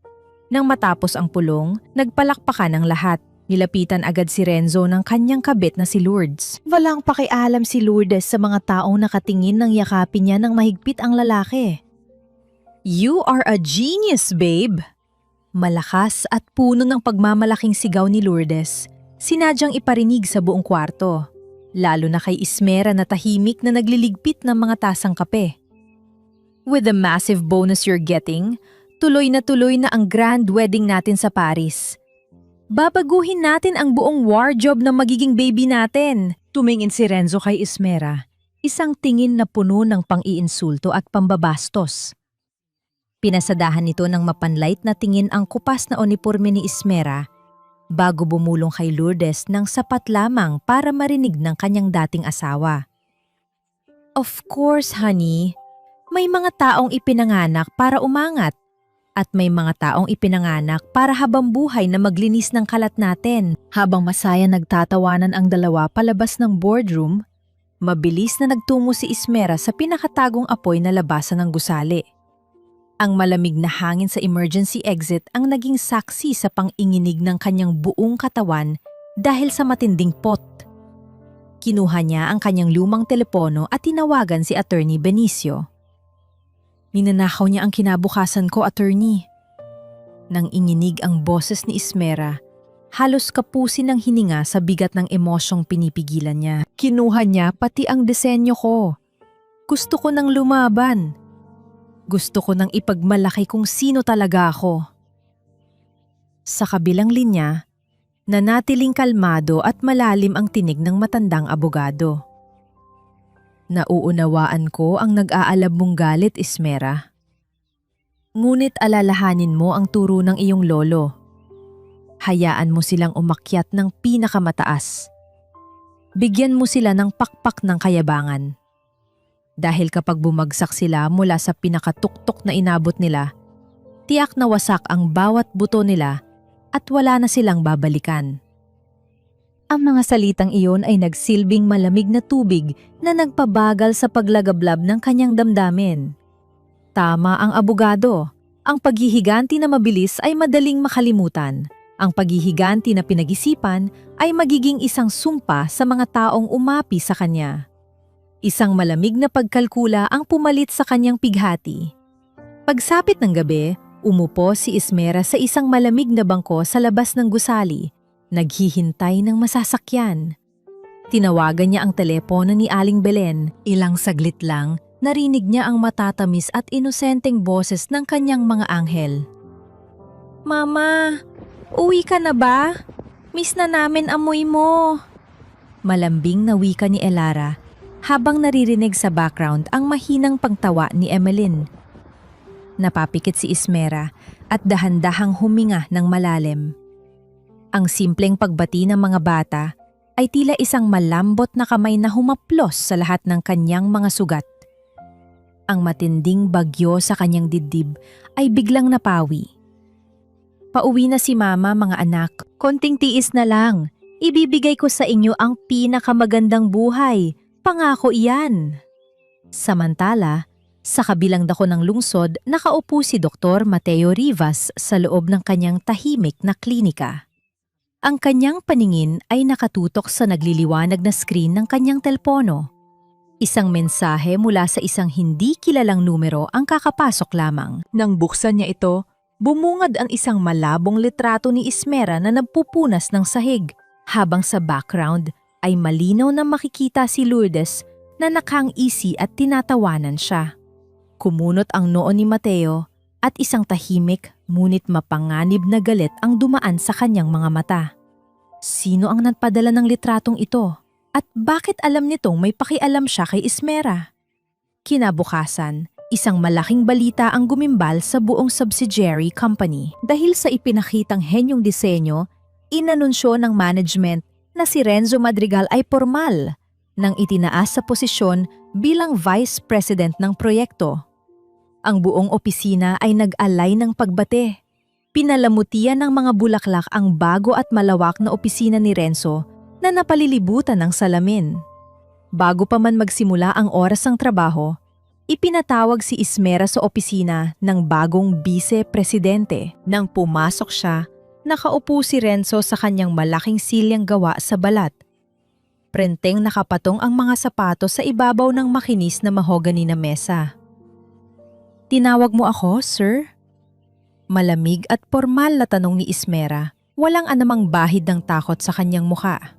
Nang matapos ang pulong, nagpalakpakan ang lahat. Nilapitan agad si Renzo ng kanyang kabit na si Lourdes. Walang pakialam si Lourdes sa mga taong nakatingin ng yakapin niya ng mahigpit ang lalaki. "You are a genius, babe!" Malakas at puno ng pagmamalaking sigaw ni Lourdes, sinadyang iparinig sa buong kwarto, lalo na kay Ismera na tahimik na nagliligpit ng mga tasang kape. "With the massive bonus you're getting, tuloy na ang grand wedding natin sa Paris. Babaguhin natin ang buong wardrobe ng magiging baby natin." Tumingin si Renzo kay Ismera, isang tingin na puno ng pang-iinsulto at pambabastos. Pinasadahan nito ng mapanlait na tingin ang kupas na uniporme ni Ismera bago bumulong kay Lourdes ng sapat lamang para marinig ng kanyang dating asawa. "Of course, honey. May mga taong ipinanganak para umangat. At may mga taong ipinanganak para habang buhay na maglinis ng kalat natin." Habang masaya nagtatawanan ang dalawa palabas ng boardroom, mabilis na nagtungo si Ismera sa pinakatagong apoy na labasan ng gusali. Ang malamig na hangin sa emergency exit ang naging saksi sa pang-inginig ng kanyang buong katawan dahil sa matinding pot. Kinuha niya ang kanyang lumang telepono at tinawagan si Attorney Benicio. Ninanakaw niya ang kinabukasan ko, Attorney. Nang inginig ang boses ni Ismera, halos kapusin ng hininga sa bigat ng emosyong pinipigilan niya. Kinuha niya pati ang disenyo ko. Gusto ko nang lumaban. Gusto ko nang ipagmalaki kung sino talaga ako. Sa kabilang linya, nanatiling kalmado at malalim ang tinig ng matandang abogado. Nauunawaan ko ang nag-aalab mong galit, Ismera. Ngunit alalahanin mo ang turo ng iyong lolo. Hayaan mo silang umakyat ng pinakamataas. Bigyan mo sila ng pakpak ng kayabangan. Dahil kapag bumagsak sila mula sa pinakatuktok na inabot nila, tiyak na wasak ang bawat buto nila at wala na silang babalikan. Ang mga salitang iyon ay nagsilbing malamig na tubig na nagpabagal sa paglagablab ng kanyang damdamin. Tama ang abogado. Ang paghihiganti na mabilis ay madaling makalimutan. Ang paghihiganti na pinag-isipan ay magiging isang sumpa sa mga taong umapi sa kanya. Isang malamig na pagkalkula ang pumalit sa kanyang pighati. Pagsapit ng gabi, umupo si Ismera sa isang malamig na bangko sa labas ng gusali, naghihintay ng masasakyan. Tinawagan niya ang telepono ni Aling Belen. Ilang saglit lang, narinig niya ang matatamis at inosenteng boses ng kanyang mga anghel. Mama, uwi ka na ba? Miss na namin amoy mo. Malambing na wika ni Elara habang naririnig sa background ang mahinang pagtawa ni Emeline. Napapikit si Ismera at dahan-dahang huminga ng malalim. Ang simpleng pagbati ng mga bata ay tila isang malambot na kamay na humaplos sa lahat ng kanyang mga sugat. Ang matinding bagyo sa kanyang dibdib ay biglang napawi. Pauwi na si Mama, mga anak. Konting tiis na lang. Ibibigay ko sa inyo ang pinakamagandang buhay. Pangako iyan. Samantala, sa kabilang dako ng lungsod, nakaupo si Dr. Mateo Rivas sa loob ng kanyang tahimik na klinika. Ang kanyang paningin ay nakatutok sa nagliliwanag na screen ng kanyang telepono. Isang mensahe mula sa isang hindi kilalang numero ang kakapasok lamang. Nang buksan niya ito, bumungad ang isang malabong litrato ni Ismera na nagpupunas ng sahig, habang sa background ay malinaw na makikita si Lourdes na nakangisi at tinatawanan siya. Kumunot ang noo ni Mateo at isang tahimik ngunit mapanganib na galit ang dumaan sa kanyang mga mata. Sino ang nagpadala ng litratong ito? At bakit alam nitong may pakialam siya kay Ismera? Kinabukasan, isang malaking balita ang gumimbal sa buong subsidiary company. Dahil sa ipinakitang henyong disenyo, inanunsyo ng management na si Renzo Madrigal ay formal nang itinaas sa posisyon bilang Vice President ng proyekto. Ang buong opisina ay nag-alay ng pagbate. Pinalamutian ng mga bulaklak ang bago at malawak na opisina ni Renzo na napalilibutan ng salamin. Bago pa man magsimula ang oras ng trabaho, ipinatawag si Ismera sa opisina ng bagong vice-presidente. Nang pumasok siya, nakaupo si Renzo sa kanyang malaking silyang gawa sa balat. Prenteng nakapatong ang mga sapatos sa ibabaw ng makinis na mahogany na mesa. Tinawag mo ako, sir? Malamig at formal na tanong ni Ismera, walang anumang bahid ng takot sa kanyang mukha.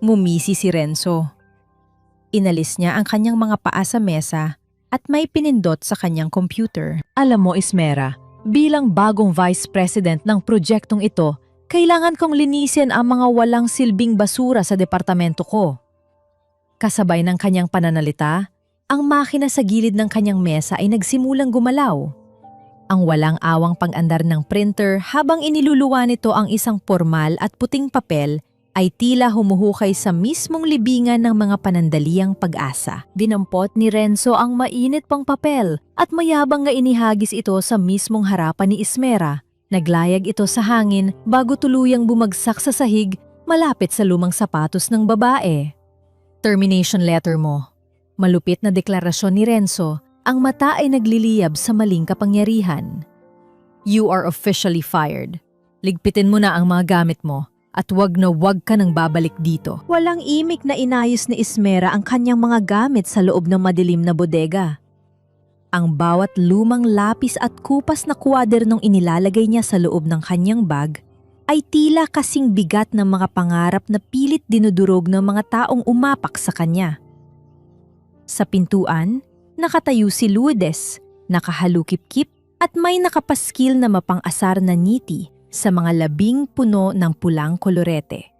Ngumisi si Renzo. Inalis niya ang kanyang mga paa sa mesa at may pinindot sa kanyang computer. Alam mo, Ismera, bilang bagong vice president ng proyektong ito, kailangan kong linisin ang mga walang silbing basura sa departamento ko. Kasabay ng kanyang pananalita, ang makina sa gilid ng kanyang mesa ay nagsimulang gumalaw. Ang walang awang pag-andar ng printer habang iniluluwa nito ang isang formal at puting papel ay tila humuhukay sa mismong libingan ng mga panandaliang pag-asa. Dinampot ni Renzo ang mainit pang papel at mayabang nga inihagis ito sa mismong harapan ni Ismera. Naglayag ito sa hangin bago tuluyang bumagsak sa sahig malapit sa lumang sapatos ng babae. Termination letter mo. Malupit na deklarasyon ni Renzo, ang mata ay nagliliyab sa maling kapangyarihan. You are officially fired. Ligpitin mo na ang mga gamit mo At wag na wag ka nang babalik dito. Walang imik na inayos ni Ismera ang kanyang mga gamit sa loob ng madilim na bodega. Ang bawat lumang lapis at kupas na kwadernong inilalagay niya sa loob ng kanyang bag ay tila kasing bigat ng mga pangarap na pilit dinudurog ng mga taong umapak sa kanya. Sa pintuan, nakatayo si Lourdes, nakahalukip-kip at may nakapaskil na mapang-asar na ngiti sa mga labing puno ng pulang kolorete.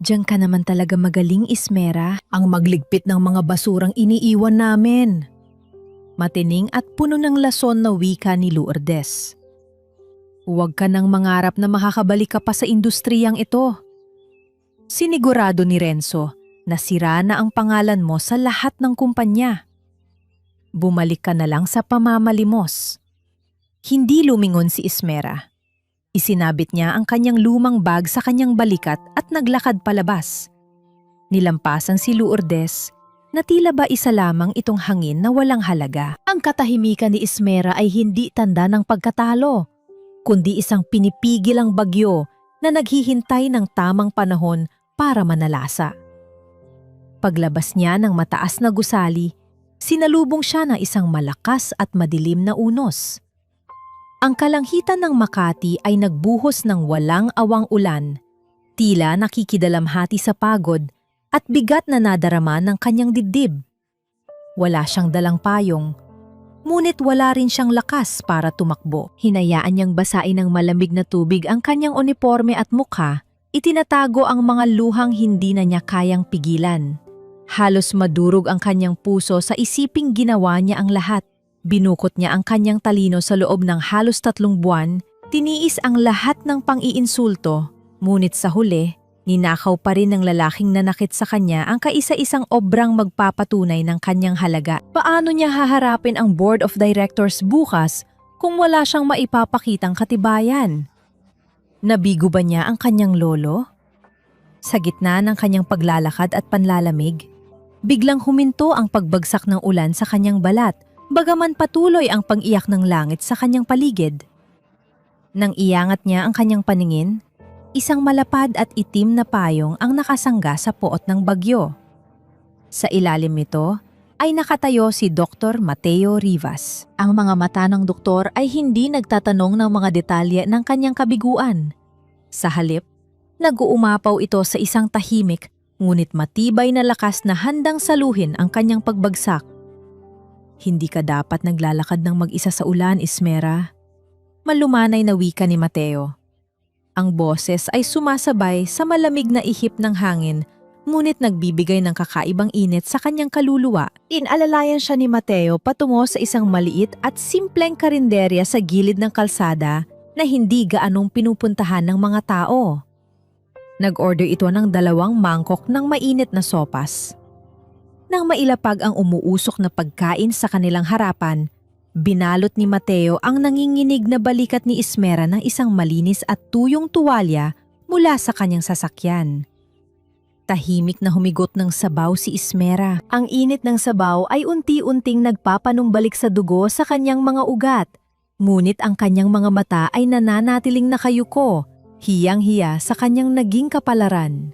Diyan ka naman talaga magaling, Ismera, ang magligpit ng mga basurang iniiwan namin. Matining at puno ng lason na wika ni Lourdes. Huwag ka nang mangarap na makakabalik ka pa sa industriyang ito. Sinigurado ni Renzo na sira na ang pangalan mo sa lahat ng kumpanya. Bumalik ka na lang sa pamamalimos. Hindi lumingon si Ismera. Isinabit niya ang kanyang lumang bag sa kanyang balikat at naglakad palabas. Nilampasan si Lourdes na tila ba isa lamang itong hangin na walang halaga. Ang katahimikan ni Ismera ay hindi tanda ng pagkatalo, kundi isang pinipigilang bagyo na naghihintay ng tamang panahon para manalasa. Paglabas niya ng mataas na gusali, sinalubong siya ng isang malakas at madilim na unos. Ang kalanghitan ng Makati ay nagbuhos ng walang awang ulan, tila nakikidalamhati sa pagod at bigat na nadarama ng kanyang dibdib. Wala siyang dalang payong, ngunit wala rin siyang lakas para tumakbo. Hinayaan niyang basain ng malamig na tubig ang kanyang uniforme at mukha, itinatago ang mga luhang hindi na niya kayang pigilan. Halos madurog ang kanyang puso sa isiping ginawa niya ang lahat. Binukot niya ang kanyang talino sa loob ng halos 3 buwan, tiniis ang lahat ng pang-iinsulto, ngunit sa huli, ninakaw pa rin ng lalaking nanakit sa kanya ang kaisa-isang obrang magpapatunay ng kanyang halaga. Paano niya haharapin ang board of directors bukas kung wala siyang maipapakitang katibayan? Nabigo ba niya ang kanyang lolo? Sa gitna ng kanyang paglalakad at panlalamig, biglang huminto ang pagbagsak ng ulan sa kanyang balat, bagaman patuloy ang pang-iyak ng langit sa kanyang paligid. Nang iangat niya ang kanyang paningin, isang malapad at itim na payong ang nakasangga sa poot ng bagyo. Sa ilalim nito ay nakatayo si Dr. Mateo Rivas. Ang mga mata ng doktor ay hindi nagtatanong ng mga detalye ng kanyang kabiguan. Sa halip, nag-uumapaw ito sa isang tahimik ngunit matibay na lakas na handang saluhin ang kanyang pagbagsak. Hindi ka dapat naglalakad ng mag-isa sa ulan, Ismera. Malumanay na wika ni Mateo. Ang boses ay sumasabay sa malamig na ihip ng hangin, ngunit nagbibigay ng kakaibang init sa kanyang kaluluwa. Inalalayan siya ni Mateo patungo sa isang maliit at simpleng karinderya sa gilid ng kalsada na hindi gaanong pinupuntahan ng mga tao. Nag-order ito ng 2 mangkok ng mainit na sopas. Nang mailapag ang umuusok na pagkain sa kanilang harapan, binalot ni Mateo ang nanginginig na balikat ni Ismera ng isang malinis at tuyong tuwalya mula sa kanyang sasakyan. Tahimik na humigot ng sabaw si Ismera. Ang init ng sabaw ay unti-unting nagpapanumbalik sa dugo sa kanyang mga ugat, ngunit ang kanyang mga mata ay nananatiling nakayuko, hiyang-hiya sa kanyang naging kapalaran.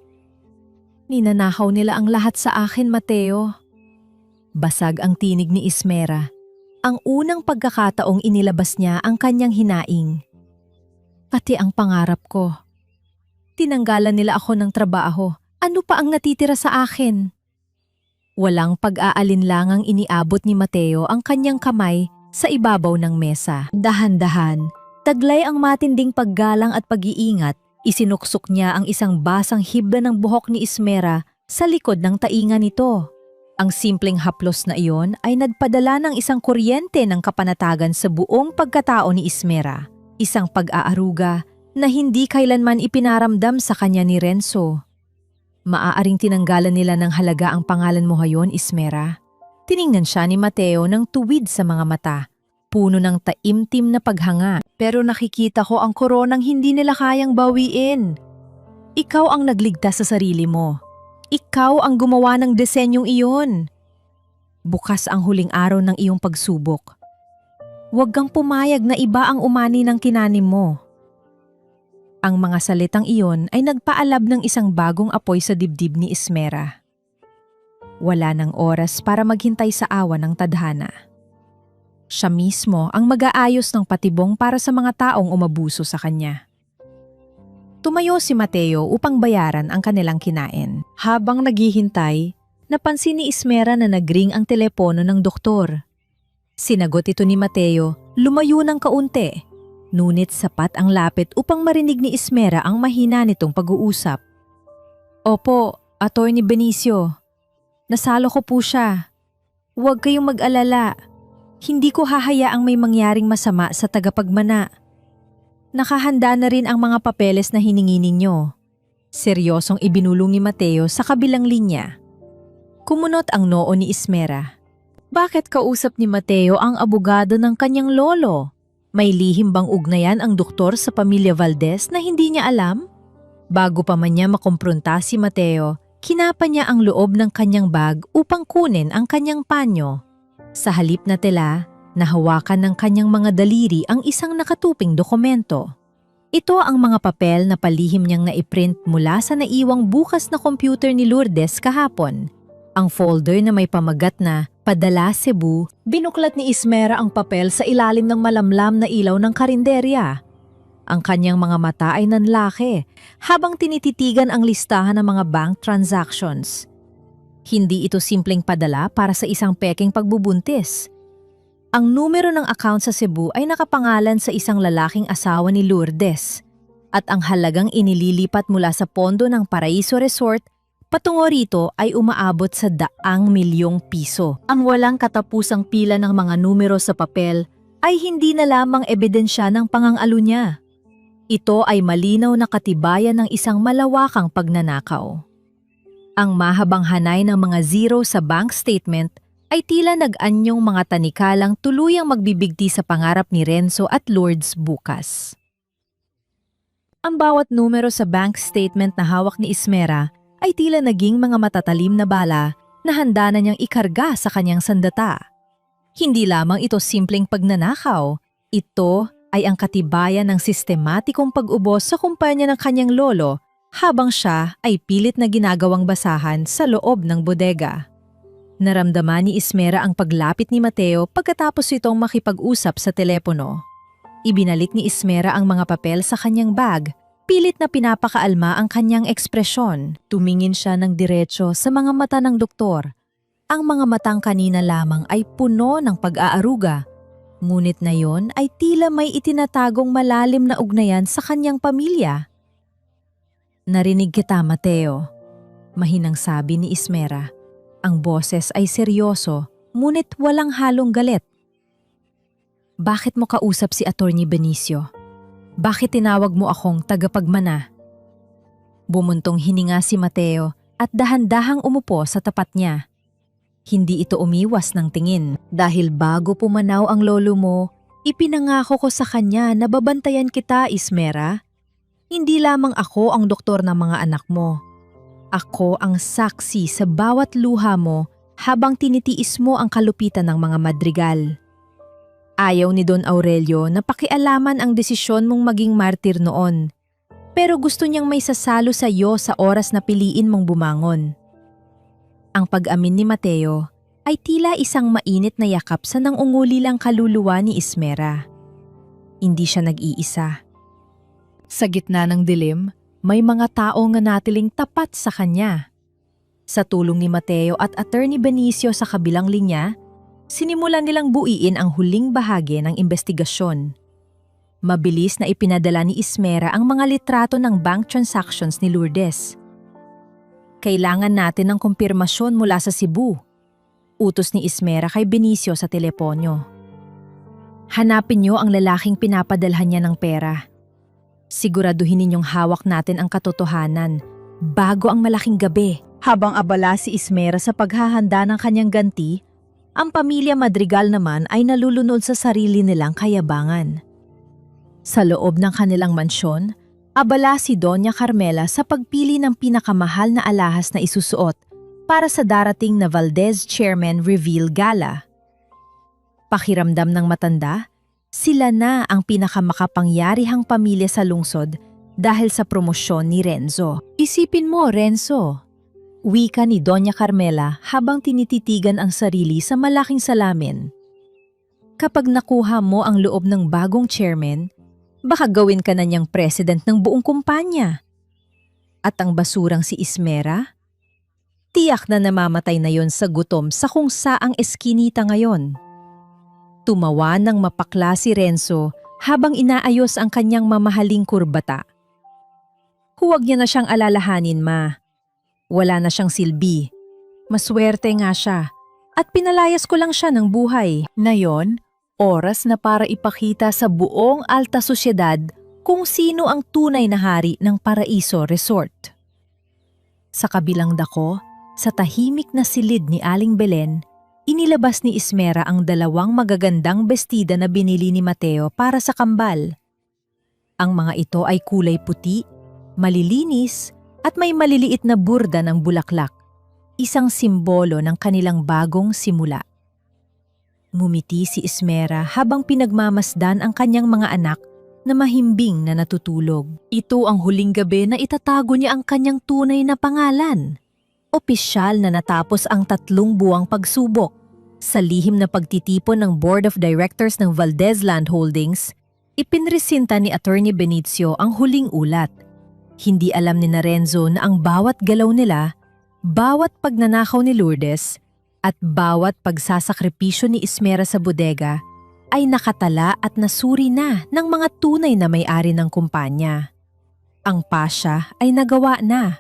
Ninanakaw nila ang lahat sa akin, Mateo. Basag ang tinig ni Ismera. Ang unang pagkakataong inilabas niya ang kanyang hinaing. Pati ang pangarap ko. Tinanggalan nila ako ng trabaho. Ano pa ang natitira sa akin? Walang pag-aalinlangang iniabot ni Mateo ang kanyang kamay sa ibabaw ng mesa. Dahan-dahan, taglay ang matinding paggalang at pag-iingat. Isinuksok niya ang isang basang hibla ng buhok ni Ismera sa likod ng tainga nito. Ang simpleng haplos na iyon ay nagpadala ng isang kuryente ng kapanatagan sa buong pagkatao ni Ismera. Isang pag-aaruga na hindi kailanman ipinaramdam sa kanya ni Renzo. Maaaring tinanggalan nila ng halaga ang pangalan mo ngayon, Ismera. Tiningnan siya ni Mateo ng tuwid sa mga mata. Puno ng taimtim na paghanga, pero nakikita ko ang koronang hindi nila kayang bawiin. Ikaw ang nagligtas sa sarili mo. Ikaw ang gumawa ng disenyong iyon. Bukas ang huling araw ng iyong pagsubok. Huwag kang pumayag na iba ang umani ng kinanim mo. Ang mga salitang iyon ay nagpaalab ng isang bagong apoy sa dibdib ni Ismera. Wala ng oras para maghintay sa awa ng tadhana. Siya mismo ang mag-aayos ng patibong para sa mga taong umabuso sa kanya. Tumayo si Mateo upang bayaran ang kanilang kinain. Habang naghihintay, napansin ni Ismera na nagring ang telepono ng doktor. Sinagot ito ni Mateo, lumayo ng kaunti. Ngunit sapat ang lapit upang marinig ni Ismera ang mahina nitong pag-uusap. Opo, Attorney Benicio. Nasalo ko po siya. Huwag kayong mag-alala. Hindi ko hahayaang may mangyaring masama sa tagapagmana. Nakahanda na rin ang mga papeles na hiningi ninyo. Seryosong ibinulong ni Mateo sa kabilang linya. Kumunot ang noo ni Ismera. Bakit kausap ni Mateo ang abogado ng kanyang lolo? May lihim bang ugnayan ang doktor sa pamilya Valdez na hindi niya alam? Bago pa man niya makumpronta si Mateo, kinapa niya ang loob ng kanyang bag upang kunin ang kanyang panyo. Sa halip na tela, nahawakan ng kanyang mga daliri ang isang nakatuping dokumento. Ito ang mga papel na palihim niyang naiprint mula sa naiwang bukas na computer ni Lourdes kahapon. Ang folder na may pamagat na Padala Cebu, binuklat ni Ismera ang papel sa ilalim ng malamlam na ilaw ng karinderya. Ang kanyang mga mata ay nanlaki habang tinititigan ang listahan ng mga bank transactions. Hindi ito simpleng padala para sa isang peking pagbubuntis. Ang numero ng account sa Cebu ay nakapangalan sa isang lalaking asawa ni Lourdes at ang halagang inililipat mula sa pondo ng Paraiso Resort patungo rito ay umaabot sa 100,000,000 piso. Ang walang katapusang pila ng mga numero sa papel ay hindi na lamang ebidensya ng pangangalo niya. Ito ay malinaw na katibayan ng isang malawakang pagnanakaw. Ang mahabang hanay ng mga zero sa bank statement ay tila nag-anyong mga tanikalang tuluyang magbibigti sa pangarap ni Renzo at Lourdes bukas. Ang bawat numero sa bank statement na hawak ni Ismera ay tila naging mga matatalim na bala na handa na niyang ikarga sa kanyang sandata. Hindi lamang ito simpleng pagnanakaw, ito ay ang katibayan ng sistematikong pag-ubos sa kumpanya ng kanyang lolo habang siya ay pilit na ginagawang basahan sa loob ng bodega. Naramdaman ni Ismera ang paglapit ni Mateo pagkatapos itong makipag-usap sa telepono. Ibinalik ni Ismera ang mga papel sa kanyang bag. Pilit na pinapakaalma ang kanyang ekspresyon. Tumingin siya ng diretso sa mga mata ng doktor. Ang mga matang kanina lamang ay puno ng pag-aaruga. Ngunit na yon ay tila may itinatagong malalim na ugnayan sa kanyang pamilya. Narinig kita, Mateo. Mahinang sabi ni Ismera. Ang boses ay seryoso, ngunit walang halong galit. Bakit mo kausap si Attorney Benicio? Bakit tinawag mo akong tagapagmana? Bumuntong hininga si Mateo at dahan-dahang umupo sa tapat niya. Hindi ito umiwas ng tingin dahil bago pumanaw ang lolo mo, ipinangako ko sa kanya na babantayan kita, Ismera. Hindi lamang ako ang doktor ng mga anak mo. Ako ang saksi sa bawat luha mo habang tinitiis mo ang kalupitan ng mga madrigal. Ayaw ni Don Aurelio na pakialaman ang desisyon mong maging martir noon. Pero gusto niyang may sasalo sa iyo sa oras na piliin mong bumangon. Ang pag-amin ni Mateo ay tila isang mainit na yakap sa nangungulilang kaluluwa ni Ismera. Hindi siya nag-iisa. Sa gitna ng dilim, may mga tao nga natiling tapat sa kanya. Sa tulong ni Mateo at Attorney Benicio sa kabilang linya, sinimulan nilang buuin ang huling bahagi ng investigasyon. Mabilis na ipinadala ni Ismera ang mga litrato ng bank transactions ni Lourdes. Kailangan natin ng kumpirmasyon mula sa Cebu. Utos ni Ismera kay Benicio sa teleponyo. Hanapin niyo ang lalaking pinapadalhan niya ng pera. Siguraduhin ninyong hawak natin ang katotohanan bago ang malaking gabi. Habang abala si Ismera sa paghahanda ng kanyang ganti, ang pamilya Madrigal naman ay nalulunod sa sarili nilang kayabangan. Sa loob ng kanilang mansyon, abala si Doña Carmela sa pagpili ng pinakamahal na alahas na isusuot para sa darating na Valdez Chairman Reveal Gala. Pakiramdam ng matanda, sila na ang pinakamakapangyarihang pamilya sa lungsod dahil sa promosyon ni Renzo. Isipin mo, Renzo, wika ni Doña Carmela habang tinititigan ang sarili sa malaking salamin. Kapag nakuha mo ang loob ng bagong chairman, baka gawin ka na niyang president ng buong kumpanya. At ang basurang si Ismera? Tiyak na namamatay na yon sa gutom sa kung saang eskinita ngayon. Tumawa ng mapakla si Renzo habang inaayos ang kanyang mamahaling kurbata. Huwag niya na siyang alalahanin, ma. Wala na siyang silbi. Maswerte nga siya. At pinalayas ko lang siya ng buhay. Ngayon, oras na para ipakita sa buong alta sosyedad kung sino ang tunay na hari ng Paraiso Resort. Sa kabilang dako, sa tahimik na silid ni Aling Belen, inilabas ni Ismera ang dalawang magagandang bestida na binili ni Mateo para sa kambal. Ang mga ito ay kulay puti, malilinis at may maliliit na burda ng bulaklak, isang simbolo ng kanilang bagong simula. Ngumiti si Ismera habang pinagmamasdan ang kanyang mga anak na mahimbing na natutulog. Ito ang huling gabi na itatago niya ang kanyang tunay na pangalan. Opisyal na natapos ang 3 buwang pagsubok. Sa lihim na pagtitipon ng Board of Directors ng Valdez Land Holdings, ipinresinta ni Attorney Benicio ang huling ulat. Hindi alam ni Renzo na ang bawat galaw nila, bawat pagnanakaw ni Lourdes, at bawat pagsasakripisyo ni Ismera sa bodega ay nakatala at nasuri na ng mga tunay na may-ari ng kumpanya. Ang pasya ay nagawa na.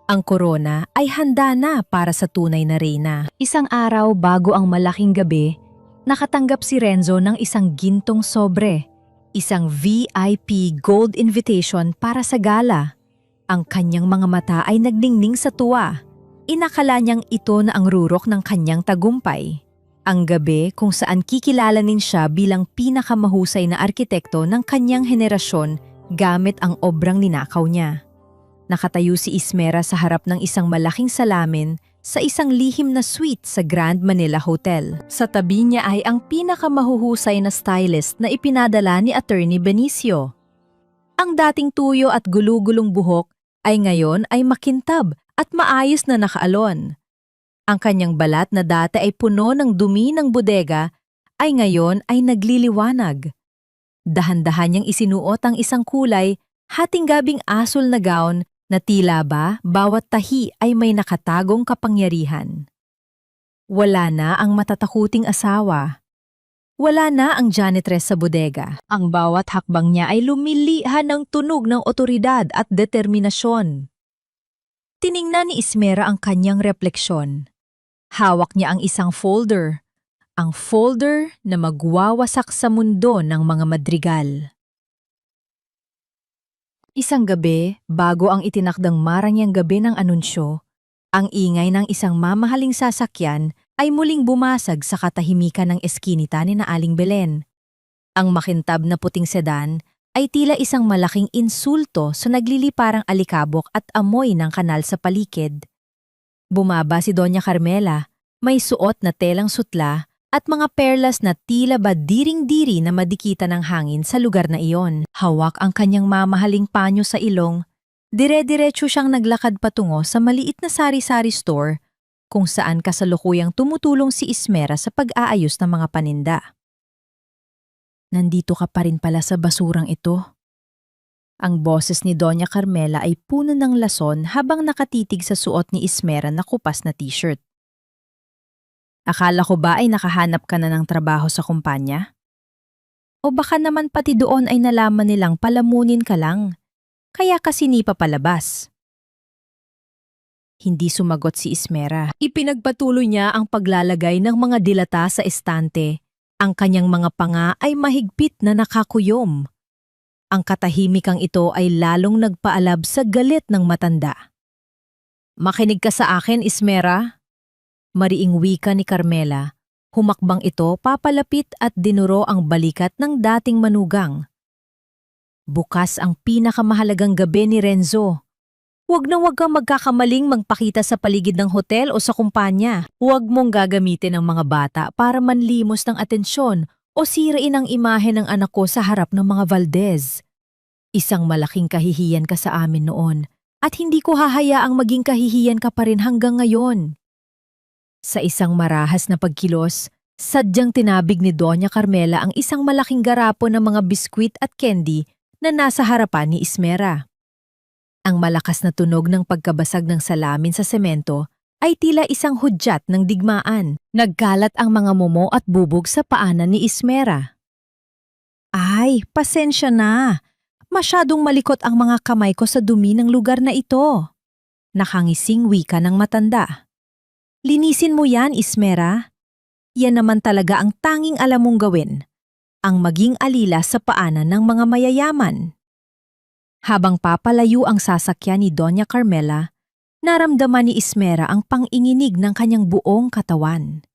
Ang korona ay handa na para sa tunay na reyna. Isang araw bago ang malaking gabi, nakatanggap si Renzo ng isang gintong sobre, isang VIP gold invitation para sa gala. Ang kanyang mga mata ay nagningning sa tuwa. Inakala niyang ito na ang rurok ng kanyang tagumpay. Ang gabi kung saan kikilalanin siya bilang pinakamahusay na arkitekto ng kanyang henerasyon gamit ang obrang ninakaw niya. Nakatayo si Ismera sa harap ng isang malaking salamin sa isang lihim na suite sa Grand Manila Hotel. Sa tabi niya ay ang pinakamahuhusay na stylist na ipinadala ni Attorney Benicio. Ang dating tuyo at gulugulong buhok ay ngayon ay makintab at maayos na nakaalon. Ang kanyang balat na dati ay puno ng dumi ng bodega ay ngayon ay nagliliwanag. Dahan-dahan niyang isinuot ang isang kulay, hating-gabing asul na gown na tila ba bawat tahi ay may nakatagong kapangyarihan. Wala na ang matatakuting asawa. Wala na ang janitress sa bodega. Ang bawat hakbang niya ay lumilihan ng tunog ng otoridad at determinasyon. Tiningnan ni Ismera ang kanyang refleksyon. Hawak niya ang isang folder. Ang folder na magwawasak sa mundo ng mga madrigal. Isang gabi, bago ang itinakdang marangyang gabi ng anunsyo, ang ingay ng isang mamahaling sasakyan ay muling bumasag sa katahimikan ng eskinita ni na Aling Belen. Ang makintab na puting sedan ay tila isang malaking insulto sa nagliliparang alikabok at amoy ng kanal sa palikid. Bumaba si Doña Carmela, may suot na telang sutla at mga perlas na tila ba diring-diri na madikita ng hangin sa lugar na iyon. Hawak ang kanyang mamahaling panyo sa ilong, dire-diretso siyang naglakad patungo sa maliit na sari-sari store kung saan kasalukuyang tumutulong si Ismera sa pag-aayos ng mga paninda. Nandito ka pa rin pala sa basurang ito. Ang boses ni Doña Carmela ay puno ng lason habang nakatitig sa suot ni Ismera na kupas na t-shirt. Akala ko ba ay nakahanap ka na ng trabaho sa kumpanya? O baka naman pati doon ay nalaman nilang palamunin ka lang, kaya kasi ni papalabas. Hindi sumagot si Ismera. Ipinagpatuloy niya ang paglalagay ng mga dilata sa estante. Ang kanyang mga panga ay mahigpit na nakakuyom. Ang katahimikang ito ay lalong nagpaalab sa galit ng matanda. Makinig ka sa akin, Ismera. Mariing wika ni Carmela. Humakbang ito papalapit at dinuro ang balikat ng dating manugang. Bukas ang pinakamahalagang gabi ni Renzo. Huwag na huwag kang magkakamaling magpakita sa paligid ng hotel o sa kumpanya. Huwag mong gagamitin ang mga bata para manlimos ng atensyon o sirain ang imahe ng anak ko sa harap ng mga Valdez. Isang malaking kahihiyan ka sa amin noon at hindi ko hahayaang maging kahihiyan ka pa rin hanggang ngayon. Sa isang marahas na pagkilos, sadyang tinabig ni Doña Carmela ang isang malaking garapo ng mga biskwit at candy na nasa harapan ni Ismera. Ang malakas na tunog ng pagkabasag ng salamin sa semento ay tila isang hudyat ng digmaan. Nagkalat ang mga mumo at bubog sa paanan ni Ismera. Ay, pasensya na. Masyadong malikot ang mga kamay ko sa dumi ng lugar na ito. Nakangising wika ng matanda. Linisin mo yan, Ismera. Yan naman talaga ang tanging alam mong gawin. Ang maging alila sa paanan ng mga mayayaman. Habang papalayo ang sasakyan ni Doña Carmela, naramdaman ni Ismera ang panginginig ng kanyang buong katawan.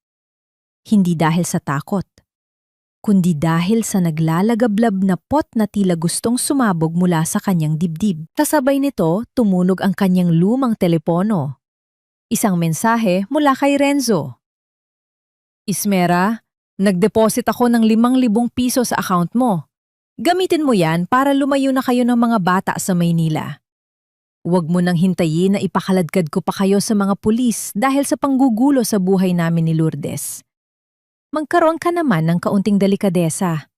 Hindi dahil sa takot, kundi dahil sa naglalagablab na pot na tila gustong sumabog mula sa kanyang dibdib. Kasabay nito, tumunog ang kanyang lumang telepono. Isang mensahe mula kay Renzo. Ismera, nag-deposit ako ng 5,000 piso sa account mo. Gamitin mo yan para lumayo na kayo ng mga bata sa Maynila. Huwag mo nang hintayin na ipakaladkad ko pa kayo sa mga pulis dahil sa panggugulo sa buhay namin ni Lourdes. Magkaroon ka naman ng kaunting delikadesa.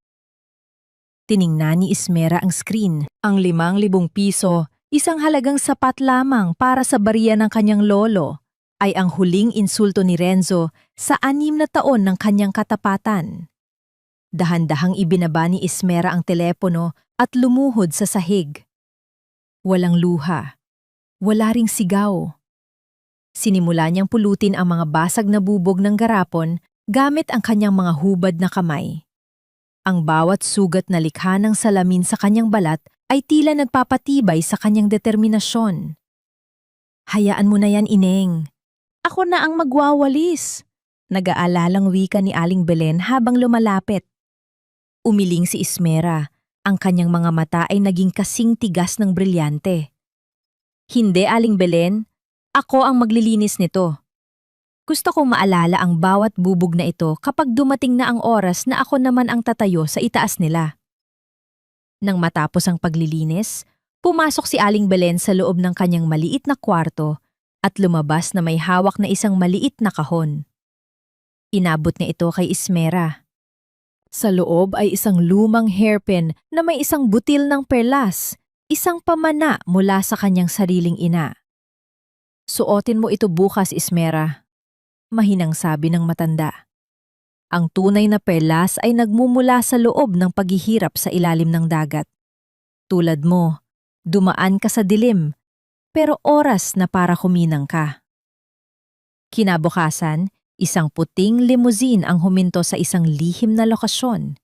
Tiningnan ni Ismera ang screen. Ang 5,000 piso, isang halagang sapat lamang para sa barya ng kanyang lolo, ay ang huling insulto ni Renzo sa 6 na taon ng kanyang katapatan. Dahan-dahang ibinaba ni Ismera ang telepono at lumuhod sa sahig. Walang luha. Wala ring sigaw. Sinimula niyang pulutin ang mga basag na bubog ng garapon gamit ang kanyang mga hubad na kamay. Ang bawat sugat na likha ng salamin sa kanyang balat ay tila nagpapatibay sa kanyang determinasyon. Hayaan mo na yan, Ineng. Ako na ang magwawalis. Nag-aalalang wika ni Aling Belen habang lumalapit. Umiling si Ismera. Ang kanyang mga mata ay naging kasing tigas ng brilyante. Hindi, Aling Belen. Ako ang maglilinis nito. Gusto kong maalala ang bawat bubog na ito kapag dumating na ang oras na ako naman ang tatayo sa itaas nila. Nang matapos ang paglilinis, pumasok si Aling Belen sa loob ng kanyang maliit na kwarto at lumabas na may hawak na isang maliit na kahon. Inabot niya ito kay Ismera. Sa loob ay isang lumang hairpin na may isang butil ng perlas, isang pamana mula sa kanyang sariling ina. Suotin mo ito bukas, Ismera. Mahinang sabi ng matanda. Ang tunay na perlas ay nagmumula sa loob ng paghihirap sa ilalim ng dagat. Tulad mo, dumaan ka sa dilim, pero oras na para kuminang ka. Kinabukasan, isang puting limousine ang huminto sa isang lihim na lokasyon.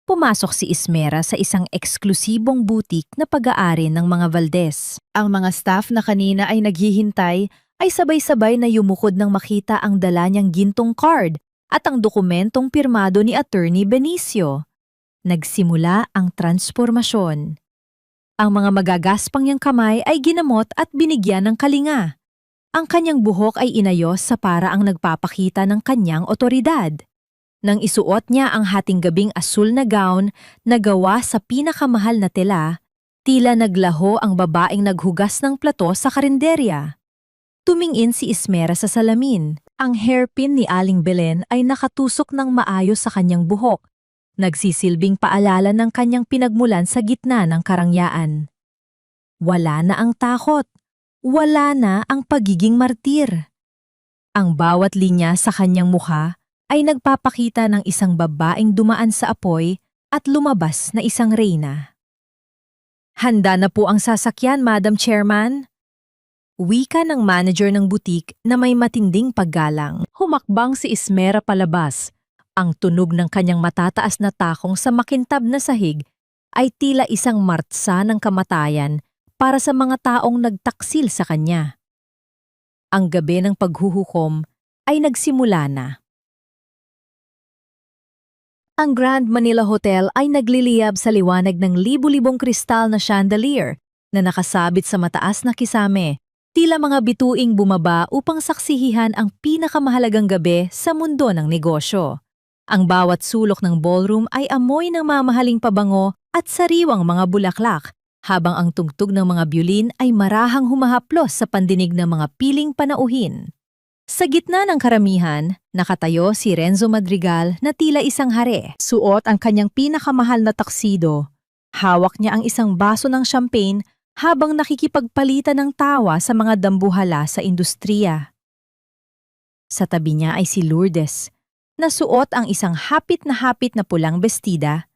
Pumasok si Ismera sa isang eksklusibong butik na pag-aari ng mga Valdez. Ang mga staff na kanina ay naghihintay ay sabay-sabay na yumukod nang makita ang dala niyang gintong card at ang dokumentong pirmado ni Attorney Benicio. Nagsimula ang transformasyon. Ang mga magagaspang niyang kamay ay ginamot at binigyan ng kalinga. Ang kanyang buhok ay inayos sa paraang nagpapakita ng kanyang otoridad. Nang isuot niya ang hating gabing asul na gown na gawa sa pinakamahal na tela, tila naglaho ang babaeng naghugas ng plato sa karinderya. Tumingin si Ismera sa salamin. Ang hairpin ni Aling Belen ay nakatusok ng maayos sa kanyang buhok, nagsisilbing paalala ng kanyang pinagmulan sa gitna ng karangyaan. Wala na ang takot. Wala na ang pagiging martir. Ang bawat linya sa kanyang mukha ay nagpapakita ng isang babaeng dumaan sa apoy at lumabas na isang reyna. Handa na po ang sasakyan, Madam Chairman. Wika ng manager ng butik na may matinding paggalang. Humakbang si Ismera palabas. Ang tunog ng kanyang matataas na takong sa makintab na sahig ay tila isang martsa ng kamatayan para sa mga taong nagtaksil sa kanya. Ang gabi ng paghuhukom ay nagsimula na. Ang Grand Manila Hotel ay nagliliyab sa liwanag ng libu-libong kristal na chandelier na nakasabit sa mataas na kisame. Tila mga bituing bumaba upang saksihihan ang pinakamahalagang gabi sa mundo ng negosyo. Ang bawat sulok ng ballroom ay amoy ng mamahaling pabango at sariwang mga bulaklak, habang ang tugtog ng mga biolin ay marahang humahaplos sa pandinig ng mga piling panauhin. Sa gitna ng karamihan, nakatayo si Renzo Madrigal na tila isang hari. Suot ang kanyang pinakamahal na taksido. Hawak niya ang isang baso ng champagne habang nakikipagpalitan ng tawa sa mga dambuhala sa industriya. Sa tabi niya ay si Lourdes, na suot ang isang hapit na pulang bestida.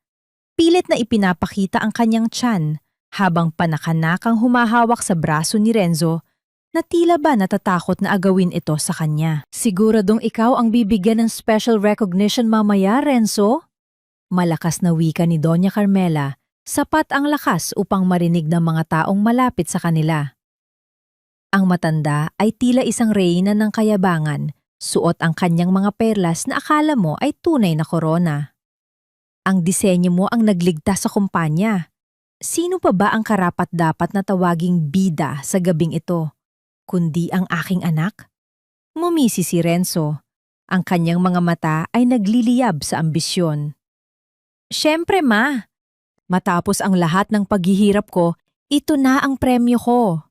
Pilit na ipinapakita ang kanyang tiyan habang panakanakang humahawak sa braso ni Renzo na tila ba natatakot na agawin ito sa kanya. Siguradong ikaw ang bibigyan ng special recognition mamaya, Renzo? Malakas na wika ni Doña Carmela, sapat ang lakas upang marinig ng mga taong malapit sa kanila. Ang matanda ay tila isang reyna ng kayabangan, suot ang kanyang mga perlas na akala mo ay tunay na korona. Ang disenyo mo ang nagligtas sa kumpanya. Sino pa ba ang karapat-dapat na tawaging bida sa gabing ito, kundi ang aking anak? Mumisi si Renzo. Ang kanyang mga mata ay nagliliyab sa ambisyon. Siyempre, Ma. Matapos ang lahat ng paghihirap ko, ito na ang premyo ko.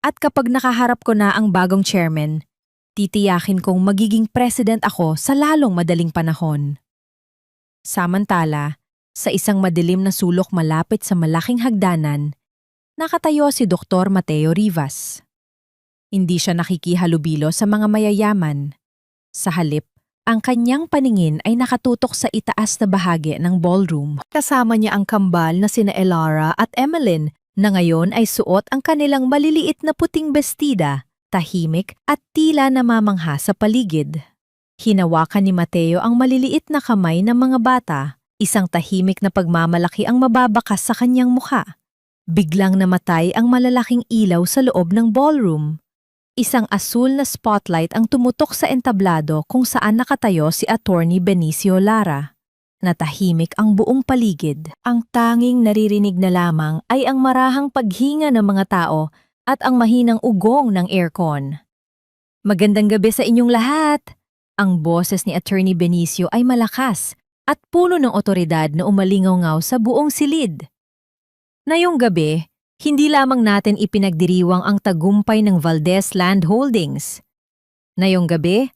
At kapag nakaharap ko na ang bagong chairman, titiyakin kong magiging president ako sa lalong madaling panahon. Samantala, sa isang madilim na sulok malapit sa malaking hagdanan, nakatayo si Dr. Mateo Rivas. Hindi siya nakikihalubilo sa mga mayayaman. Sa halip, ang kanyang paningin ay nakatutok sa itaas na bahagi ng ballroom. Kasama niya ang kambal na sina Elara at Emeline na ngayon ay suot ang kanilang maliliit na puting bestida, tahimik at tila namamangha sa paligid. Hinawakan ni Mateo ang maliliit na kamay ng mga bata, isang tahimik na pagmamalaki ang mababakas sa kanyang mukha. Biglang namatay ang malalaking ilaw sa loob ng ballroom. Isang asul na spotlight ang tumutok sa entablado kung saan nakatayo si Attorney Benicio Lara. Natahimik ang buong paligid. Ang tanging naririnig na lamang ay ang marahang paghinga ng mga tao at ang mahinang ugong ng aircon. Magandang gabi sa inyong lahat! Ang boses ni Attorney Benicio ay malakas at puno ng otoridad na umalingaw-ngaw sa buong silid. Ngayong gabi, hindi lamang natin ipinagdiriwang ang tagumpay ng Valdez Land Holdings. Ngayong gabi,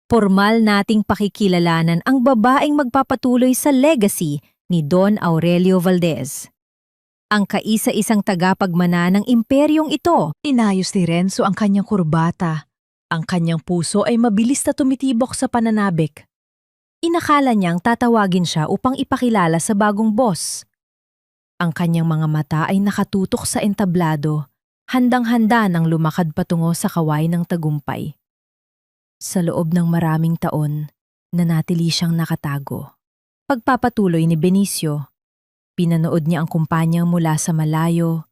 formal nating pakikilalanan ang babaeng magpapatuloy sa legacy ni Don Aurelio Valdez. Ang kaisa-isang tagapagmana ng imperyong ito. Inayos ni Renzo ang kanyang kurbata. Ang kanyang puso ay mabilis na tumitibok sa pananabik. Inakala niyang tatawagin siya upang ipakilala sa bagong boss. Ang kanyang mga mata ay nakatutok sa entablado, handang-handa nang lumakad patungo sa kaway ng tagumpay. Sa loob ng maraming taon, nanatili siyang nakatago. Pagpapatuloy ni Benicio, pinanood niya ang kumpanya mula sa malayo,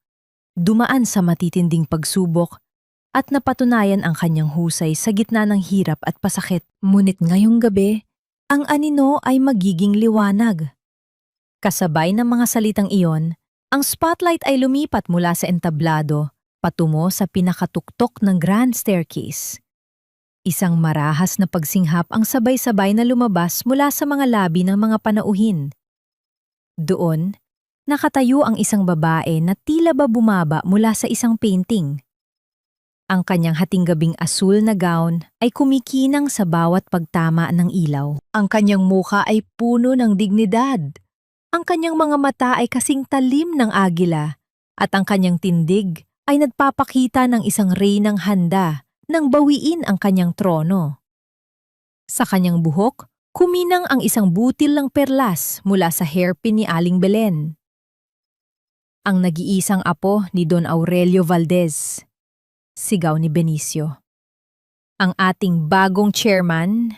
dumaan sa matitinding pagsubok, at napatunayan ang kanyang husay sa gitna ng hirap at pasakit. Ngunit ngayong gabi, ang anino ay magiging liwanag. Kasabay ng mga salitang iyon, ang spotlight ay lumipat mula sa entablado patungo sa pinakatuktok ng grand staircase. Isang marahas na pagsinghap ang sabay-sabay na lumabas mula sa mga labi ng mga panauhin. Doon, nakatayo ang isang babae na tila ba bumaba mula sa isang painting. Ang kanyang hatinggabing asul na gown ay kumikinang sa bawat pagtama ng ilaw. Ang kanyang mukha ay puno ng dignidad. Ang kanyang mga mata ay kasing talim ng agila at ang kanyang tindig ay nagpapakita ng isang reynang handa nang bawiin ang kanyang trono. Sa kanyang buhok, kuminang ang isang butil ng perlas mula sa hairpin ni Aling Belen. Ang nag-iisang apo ni Don Aurelio Valdez. Sigaw ni Benicio. Ang ating bagong chairman,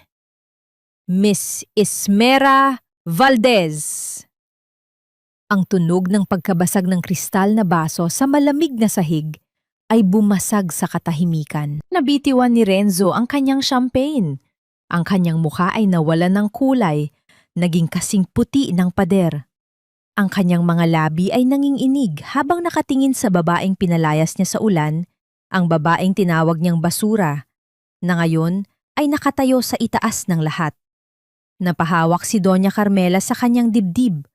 Miss Ismera Valdez. Ang tunog ng pagkabasag ng kristal na baso sa malamig na sahig ay bumasag sa katahimikan. Nabitiwan ni Renzo ang kanyang champagne. Ang kanyang mukha ay nawalan ng kulay, naging kasing puti ng pader. Ang kanyang mga labi ay nanginginig habang nakatingin sa babaeng pinalayas niya sa ulan, ang babaeng tinawag niyang basura, na ngayon ay nakatayo sa itaas ng lahat. Napahawak si Doña Carmela sa kanyang dibdib,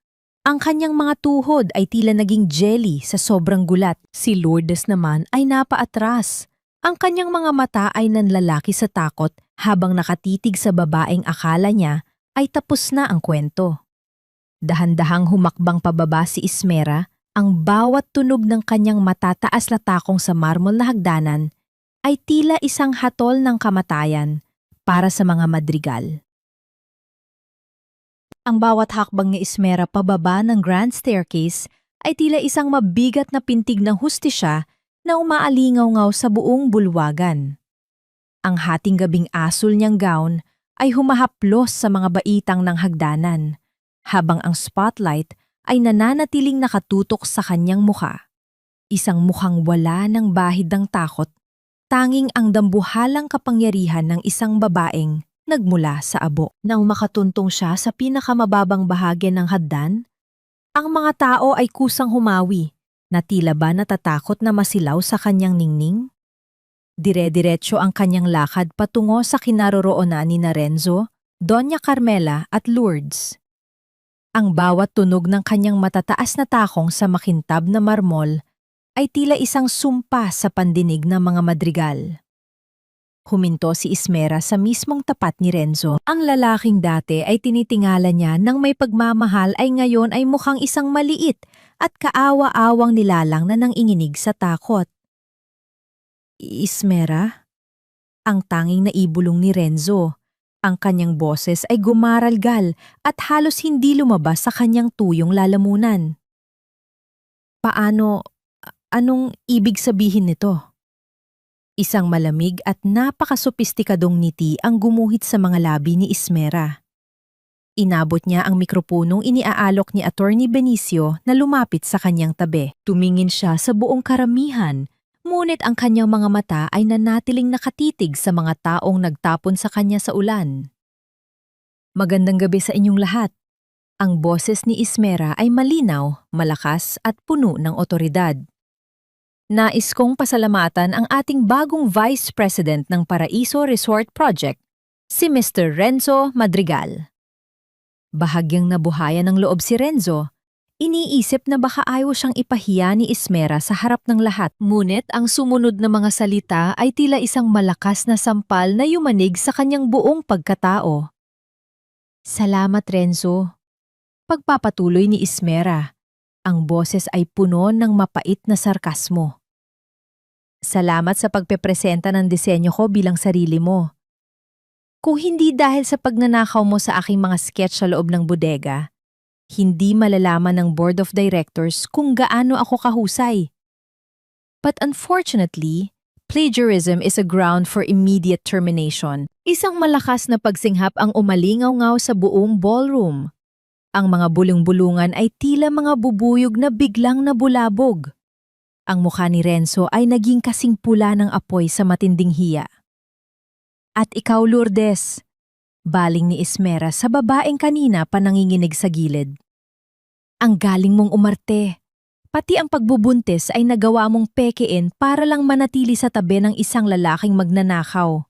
Ang kanyang mga tuhod ay tila naging jelly sa sobrang gulat. Si Lourdes naman ay napaatras. Ang kanyang mga mata ay nanlalaki sa takot habang nakatitig sa babaeng akala niya ay tapos na ang kwento. Dahan-dahang humakbang pababa si Ismera, ang bawat tunog ng kanyang matataas na takong sa marmol na hagdanan ay tila isang hatol ng kamatayan para sa mga madrigal. Ang bawat hakbang ni Ismera pababa ng grand staircase ay tila isang mabigat na pintig ng hustisya na umaalingaw-ngaw sa buong bulwagan. Ang hating gabing asul niyang gown ay humahaplos sa mga baitang ng hagdanan, habang ang spotlight ay nananatiling nakatutok sa kanyang mukha. Isang mukhang wala ng bahid ng takot, tanging ang dambuhalang kapangyarihan ng isang babaeng nagmula sa abo. Nang makatuntong siya sa pinakamababang bahagi ng hagdan, ang mga tao ay kusang humawi na tila ba natatakot na masilaw sa kanyang ningning. Dire-diretso ang kanyang lakad patungo sa kinaroroonan ni Renzo, Doña Carmela at Lourdes. Ang bawat tunog ng kanyang matataas na takong sa makintab na marmol ay tila isang sumpa sa pandinig ng mga madrigal. Huminto si Ismera sa mismong tapat ni Renzo. Ang lalaking dati ay tinitingala niya nang may pagmamahal ay ngayon ay mukhang isang maliit at kaawa-awang nilalang na nanginginig sa takot. Ismera? Ang tanging naibulong ni Renzo. Ang kanyang boses ay gumaralgal at halos hindi lumabas sa kanyang tuyong lalamunan. Paano? Anong ibig sabihin nito? Isang malamig at napakasopistikadong ngiti ang gumuhit sa mga labi ni Ismera. Inabot niya ang mikroponong iniaalok ni Attorney Benicio na lumapit sa kanyang tabi. Tumingin siya sa buong karamihan, ngunit ang kanyang mga mata ay nanatiling nakatitig sa mga taong nagtapon sa kanya sa ulan. Magandang gabi sa inyong lahat. Ang boses ni Ismera ay malinaw, malakas at puno ng otoridad. Nais kong pasalamatan ang ating bagong Vice President ng Paraiso Resort Project, si Mr. Renzo Madrigal. Bahagyang nabuhayan ng loob si Renzo, iniisip na baka ayaw siyang ipahiya ni Ismera sa harap ng lahat. Ngunit ang sumunod na mga salita ay tila isang malakas na sampal na yumanig sa kanyang buong pagkatao. Salamat Renzo. Pagpapatuloy ni Ismera, ang boses ay puno ng mapait na sarkasmo. Salamat sa pagpepresenta ng disenyo ko bilang sarili mo. Kung hindi dahil sa pagnanakaw mo sa aking mga sketch sa loob ng bodega, hindi malalaman ng Board of Directors kung gaano ako kahusay. But unfortunately, plagiarism is a ground for immediate termination. Isang malakas na pagsinghap ang umalingaw-ngaw sa buong ballroom. Ang mga bulong-bulungan ay tila mga bubuyog na biglang nabulabog. Ang mukha ni Renzo ay naging kasing pula ng apoy sa matinding hiya. At ikaw, Lourdes, baling ni Ismera sa babaeng kanina pa nanginginig sa gilid. Ang galing mong umarte. Pati ang pagbubuntis ay nagawa mong pekein para lang manatili sa tabi ng isang lalaking magnanakaw.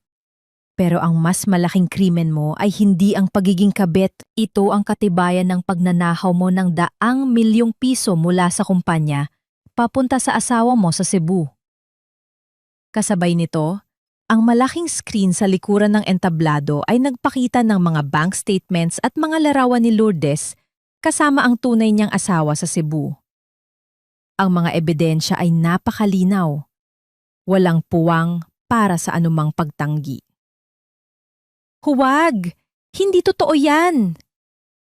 Pero ang mas malaking krimen mo ay hindi ang pagiging kabit. Ito ang katibayan ng pagnanakaw mo ng daang milyong piso mula sa kumpanya papunta sa asawa mo sa Cebu. Kasabay nito, ang malaking screen sa likuran ng entablado ay nagpakita ng mga bank statements at mga larawan ni Lourdes kasama ang tunay niyang asawa sa Cebu. Ang mga ebidensya ay napakalinaw. Walang puwang para sa anumang pagtanggi. Huwag! Hindi totoo yan!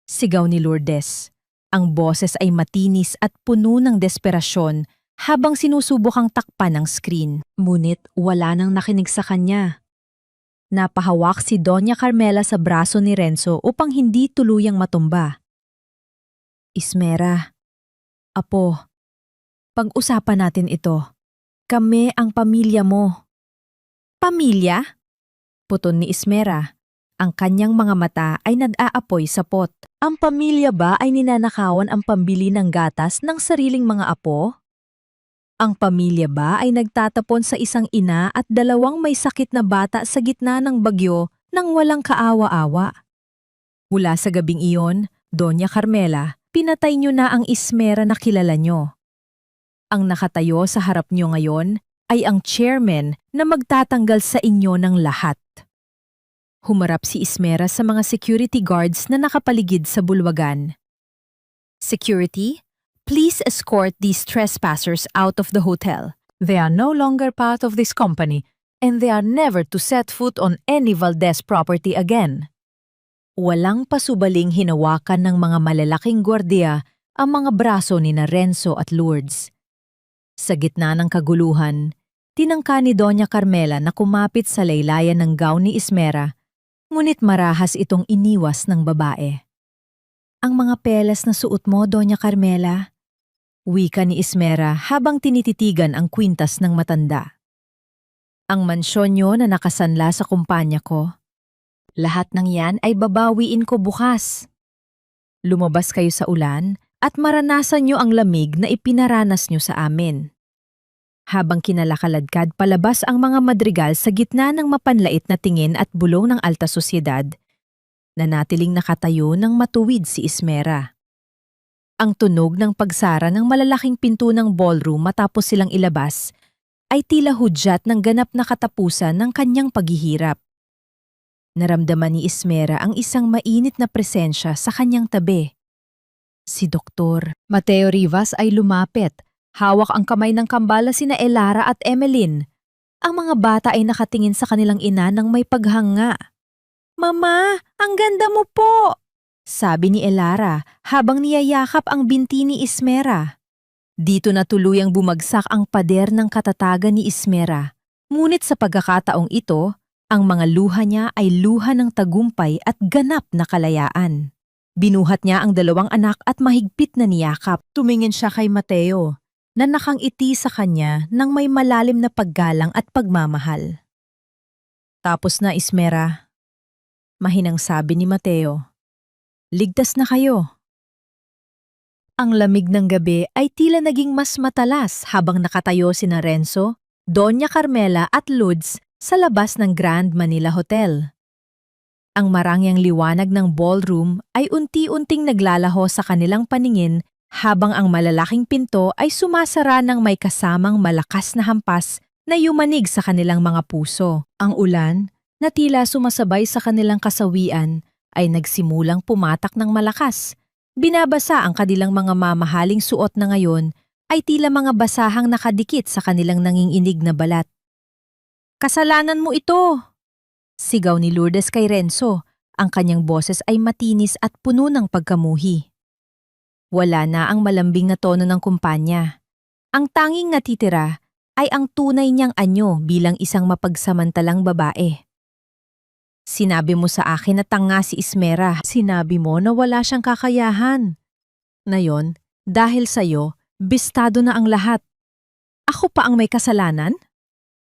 Sigaw ni Lourdes. Ang boses ay matinis at puno ng desperasyon habang sinusubukang takpan ng screen. Ngunit wala nang nakinig sa kanya. Napahawak si Doña Carmela sa braso ni Renzo upang hindi tuluyang matumba. Ismera, Apo, pag-usapan natin ito. Kami ang pamilya mo. Pamilya? Puton ni Ismera. Ang kanyang mga mata ay nag-aapoy sa pot. Ang pamilya ba ay ninanakawan ang pambili ng gatas ng sariling mga apo? Ang pamilya ba ay nagtatapon sa isang ina at dalawang may sakit na bata sa gitna ng bagyo nang walang kaawa-awa? Mula sa gabing iyon, Doña Carmela, pinatay niyo na ang Ismera na kilala niyo. Ang nakatayo sa harap niyo ngayon ay ang chairman na magtatanggal sa inyo ng lahat. Humarap si Ismera sa mga security guards na nakapaligid sa bulwagan. Security, please escort these trespassers out of the hotel. They are no longer part of this company and they are never to set foot on any Valdez property again. Walang pasubaling hinawakan ng mga malalaking gwardiya ang mga braso ni Renzo at Lourdes. Sa gitna ng kaguluhan, tinangka ni Doña Carmela na kumapit sa laylayan ng gown ni Ismera, ngunit marahas itong iniwas ng babae. Ang mga pelas na suot mo, Doña Carmela, wika ni Ismera habang tinititigan ang kwintas ng matanda. Ang mansyon niyo na nakasanla sa kumpanya ko, lahat ng yan ay babawiin ko bukas. Lumabas kayo sa ulan at maranasan niyo ang lamig na ipinaranas niyo sa amin. Habang kinalakaladkad palabas ang mga madrigal sa gitna ng mapanlait na tingin at bulong ng alta sosyedad, nanatiling nakatayo ng matuwid si Ismera. Ang tunog ng pagsara ng malalaking pinto ng ballroom matapos silang ilabas ay tila hudyat ng ganap na katapusan ng kanyang paghihirap. Naramdaman ni Ismera ang isang mainit na presensya sa kanyang tabi. Si Dr. Mateo Rivas ay lumapit. Hawak ang kamay ng kambala sina Elara at Emeline. Ang mga bata ay nakatingin sa kanilang ina ng may paghanga. "Mama, ang ganda mo po!" sabi ni Elara habang niyayakap ang binti ni Ismera. Dito na tuluyang bumagsak ang pader ng katatagan ni Ismera. Ngunit sa pagkakataong ito, ang mga luha niya ay luha ng tagumpay at ganap na kalayaan. Binuhat niya ang dalawang anak at mahigpit na niyakap. Tumingin siya kay Mateo, na nakangiti sa kanya ng may malalim na paggalang at pagmamahal. "Tapos na, Ismera," mahinang sabi ni Mateo. "Ligtas na kayo." Ang lamig ng gabi ay tila naging mas matalas habang nakatayo sina Renzo, Doña Carmela at Lourdes sa labas ng Grand Manila Hotel. Ang marangyang liwanag ng ballroom ay unti-unting naglalaho sa kanilang paningin habang ang malalaking pinto ay sumasara ng may kasamang malakas na hampas na yumanig sa kanilang mga puso. Ang ulan, na tila sumasabay sa kanilang kasawian, ay nagsimulang pumatak ng malakas. Binabasa ang kanilang mga mamahaling suot na ngayon ay tila mga basahang nakadikit sa kanilang nanginginig na balat. "Kasalanan mo ito!" sigaw ni Lourdes kay Renzo. Ang kanyang boses ay matinis at puno ng pagkamuhi. Wala na ang malambing na tono ng kumpanya. Ang tanging natitira ay ang tunay niyang anyo bilang isang mapagsamantalang babae. "Sinabi mo sa akin na tanga si Ismera. Sinabi mo na wala siyang kakayahan. Ngayon, dahil sa'yo, bistado na ang lahat. Ako pa ang may kasalanan?"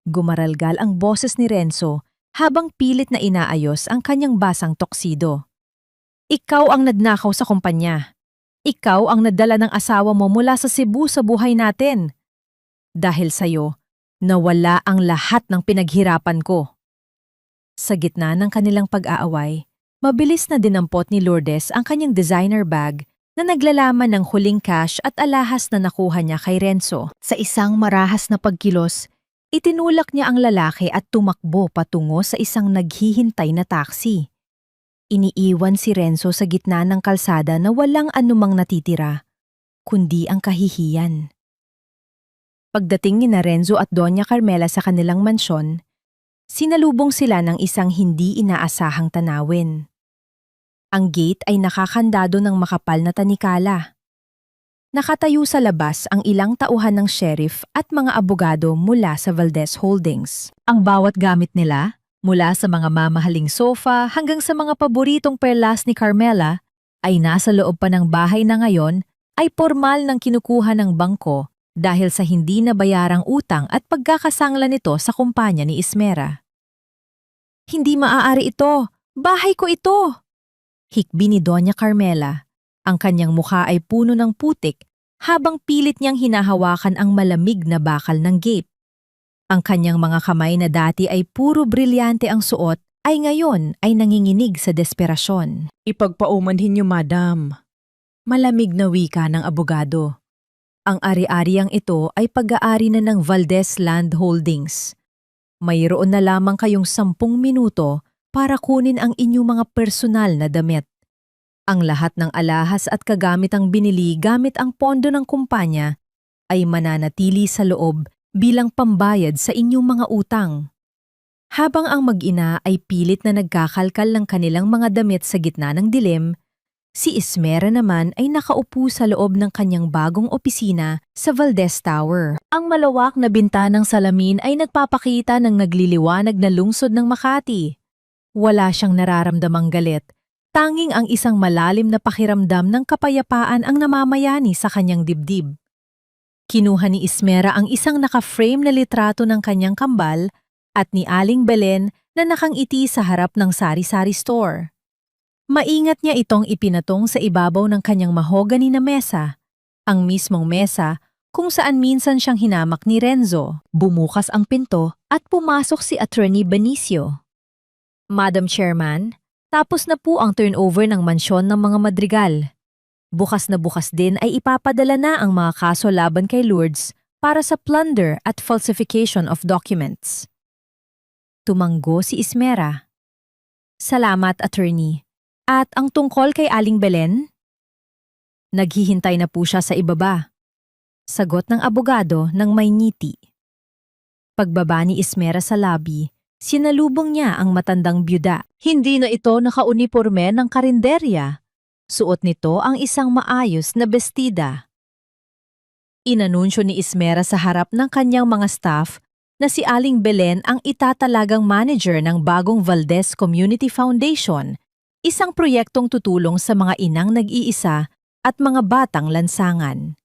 Gumaralgal ang boses ni Renzo habang pilit na inaayos ang kanyang basang toksido. "Ikaw ang nagnakaw sa kumpanya. Ikaw ang nadala ng asawa mo mula sa Cebu sa buhay natin. Dahil sa'yo, nawala ang lahat ng pinaghirapan ko." Sa gitna ng kanilang pag-aaway, mabilis na dinampot ni Lourdes ang kanyang designer bag na naglalaman ng huling cash at alahas na nakuha niya kay Renzo. Sa isang marahas na pagkilos, itinulak niya ang lalaki at tumakbo patungo sa isang naghihintay na taxi. Iniiwan si Renzo sa gitna ng kalsada na walang anumang natitira, kundi ang kahihiyan. Pagdating ni Renzo at Doña Carmela sa kanilang mansyon, sinalubong sila ng isang hindi inaasahang tanawin. Ang gate ay nakakandado ng makapal na tanikala. Nakatayo sa labas ang ilang tauhan ng sheriff at mga abogado mula sa Valdez Holdings. Ang bawat gamit nila, mula sa mga mamahaling sofa hanggang sa mga paboritong perlas ni Carmela, ay nasa loob pa ng bahay na ngayon ay pormal ng kinukuha ng bangko dahil sa hindi nabayarang utang at pagkakasangla nito sa kumpanya ni Ismera. "Hindi maaari ito! Bahay ko ito!" hikbi ni Doña Carmela. Ang kanyang mukha ay puno ng putik habang pilit niyang hinahawakan ang malamig na bakal ng gate. Ang kanyang mga kamay na dati ay puro brilyante ang suot ay ngayon ay nanginginig sa desperasyon. Ipagpaumanhin niyo, madam. Malamig na wika ng abogado. Ang ari-ariang ito ay pag-aari na ng Valdez Land Holdings. Mayroon na lamang kayong 10 minuto para kunin ang inyong mga personal na damit. Ang lahat ng alahas at kagamitang binili gamit ang pondo ng kumpanya ay mananatili sa loob bilang pambayad sa inyong mga utang. Habang ang mag-ina ay pilit na nagkakalkal ng kanilang mga damit sa gitna ng dilim, si Ismera naman ay nakaupo sa loob ng kanyang bagong opisina sa Valdez Tower. Ang malawak na bintanang salamin ay nagpapakita ng nagliliwanag na lungsod ng Makati. Wala siyang nararamdamang galit, tanging ang isang malalim na pakiramdam ng kapayapaan ang namamayani sa kanyang dibdib. Kinuha ni Ismera ang isang naka-frame na litrato ng kanyang kambal at ni Aling Belen na nakangiti sa harap ng sari-sari store. Maingat niya itong ipinatong sa ibabaw ng kanyang mahogany na mesa, ang mismong mesa kung saan minsan siyang hinamak ni Renzo. Bumukas ang pinto at pumasok si Attorney Benicio. Madam Chairman, tapos na po ang turnover ng mansyon ng mga Madrigal. Bukas na bukas din ay ipapadala na ang mga kaso laban kay Lourdes para sa plunder at falsification of documents. Tumanggo si Ismera. Salamat, attorney. At ang tungkol kay Aling Belen? Naghihintay na po siya sa ibaba. Sagot ng abogado ng may ngiti. Pagbaba ni Ismera sa lobby, sinalubong niya ang matandang byuda. Hindi na ito nakauniporme ng karinderya. Suot nito ang isang maayos na bestida. Inanunsyo ni Ismera sa harap ng kanyang mga staff na si Aling Belen ang itatalagang manager ng bagong Valdez Community Foundation, isang proyektong tutulong sa mga inang nag-iisa at mga batang lansangan.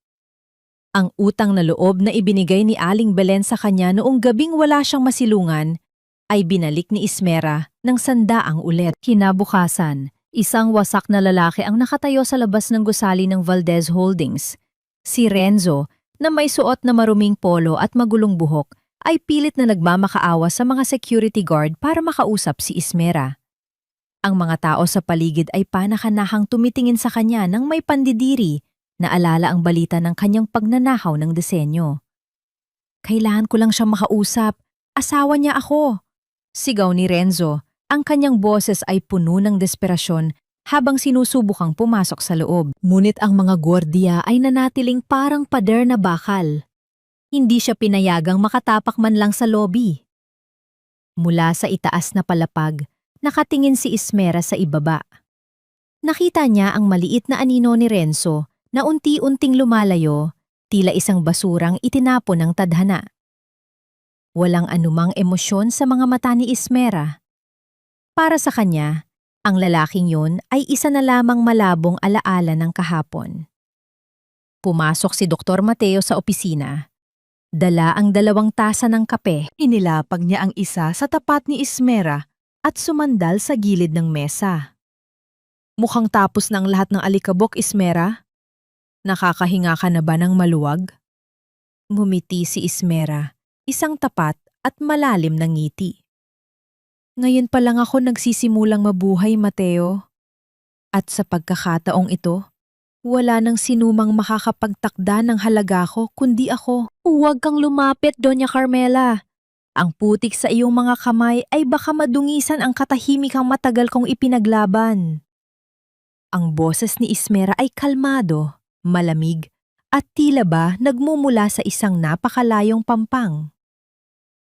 Ang utang na loob na ibinigay ni Aling Belen sa kanya noong gabing wala siyang masilungan ay binalik ni Ismera ng 100 ulit. Kinabukasan, isang wasak na lalaki ang nakatayo sa labas ng gusali ng Valdez Holdings. Si Renzo, na may suot na maruming polo at magulong buhok, ay pilit na nagmamakaawa sa mga security guard para makausap si Ismera. Ang mga tao sa paligid ay panakanahang tumitingin sa kanya nang may pandidiri na alala ang balita ng kanyang pagnanahaw ng disenyo. Kailangan ko lang siyang makausap. Asawa niya ako. Sigaw ni Renzo. Ang kanyang boses ay puno ng desperasyon habang sinusubukang pumasok sa loob. Ngunit ang mga gwardiya ay nanatiling parang pader na bakal. Hindi siya pinayagang makatapak man lang sa lobby. Mula sa itaas na palapag, nakatingin si Ismera sa ibaba. Nakita niya ang maliit na anino ni Renzo na unti-unting lumalayo, tila isang basurang itinapon ng tadhana. Walang anumang emosyon sa mga mata ni Ismera. Para sa kanya, ang lalaking yun ay isa na lamang malabong alaala ng kahapon. Pumasok si Dr. Mateo sa opisina. Dala ang 2 tasa ng kape. Inilapag niya ang isa sa tapat ni Ismera at sumandal sa gilid ng mesa. Mukhang tapos na ang lahat ng alikabok, Ismera. Nakakahinga ka na ba ng maluwag? Ngumiti si Ismera, isang tapat at malalim na ngiti. Ngayon pa lang ako nagsisimulang mabuhay, Mateo. At sa pagkakataong ito, wala nang sinumang makakapagtakda ng halaga ko kundi ako. Huwag kang lumapit, Doña Carmela. Ang putik sa iyong mga kamay ay baka madungisan ang katahimikang matagal kong ipinaglaban. Ang boses ni Ismera ay kalmado, malamig, at tila ba nagmumula sa isang napakalayong pampang.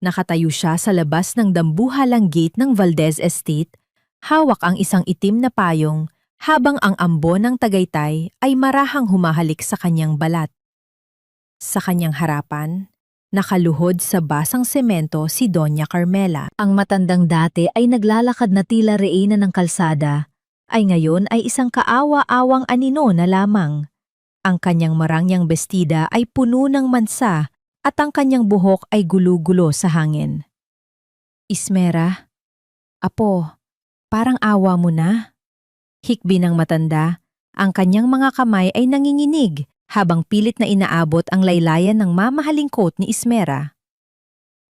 Nakatayo siya sa labas ng dambuhalang gate ng Valdez Estate, hawak ang isang itim na payong habang ang ambon ng Tagaytay ay marahang humahalik sa kanyang balat. Sa kanyang harapan, nakaluhod sa basang semento si Doña Carmela. Ang matandang dati ay naglalakad na tila reyna ng kalsada, ay ngayon ay isang kaawa-awang anino na lamang. Ang kanyang marangyang bestida ay puno ng mansa at ang kanyang buhok ay gulo-gulo sa hangin. Ismera, apo, parang awa mo na. Hikbi ng matanda, ang kanyang mga kamay ay nanginginig habang pilit na inaabot ang laylayan ng mamahaling coat ni Ismera.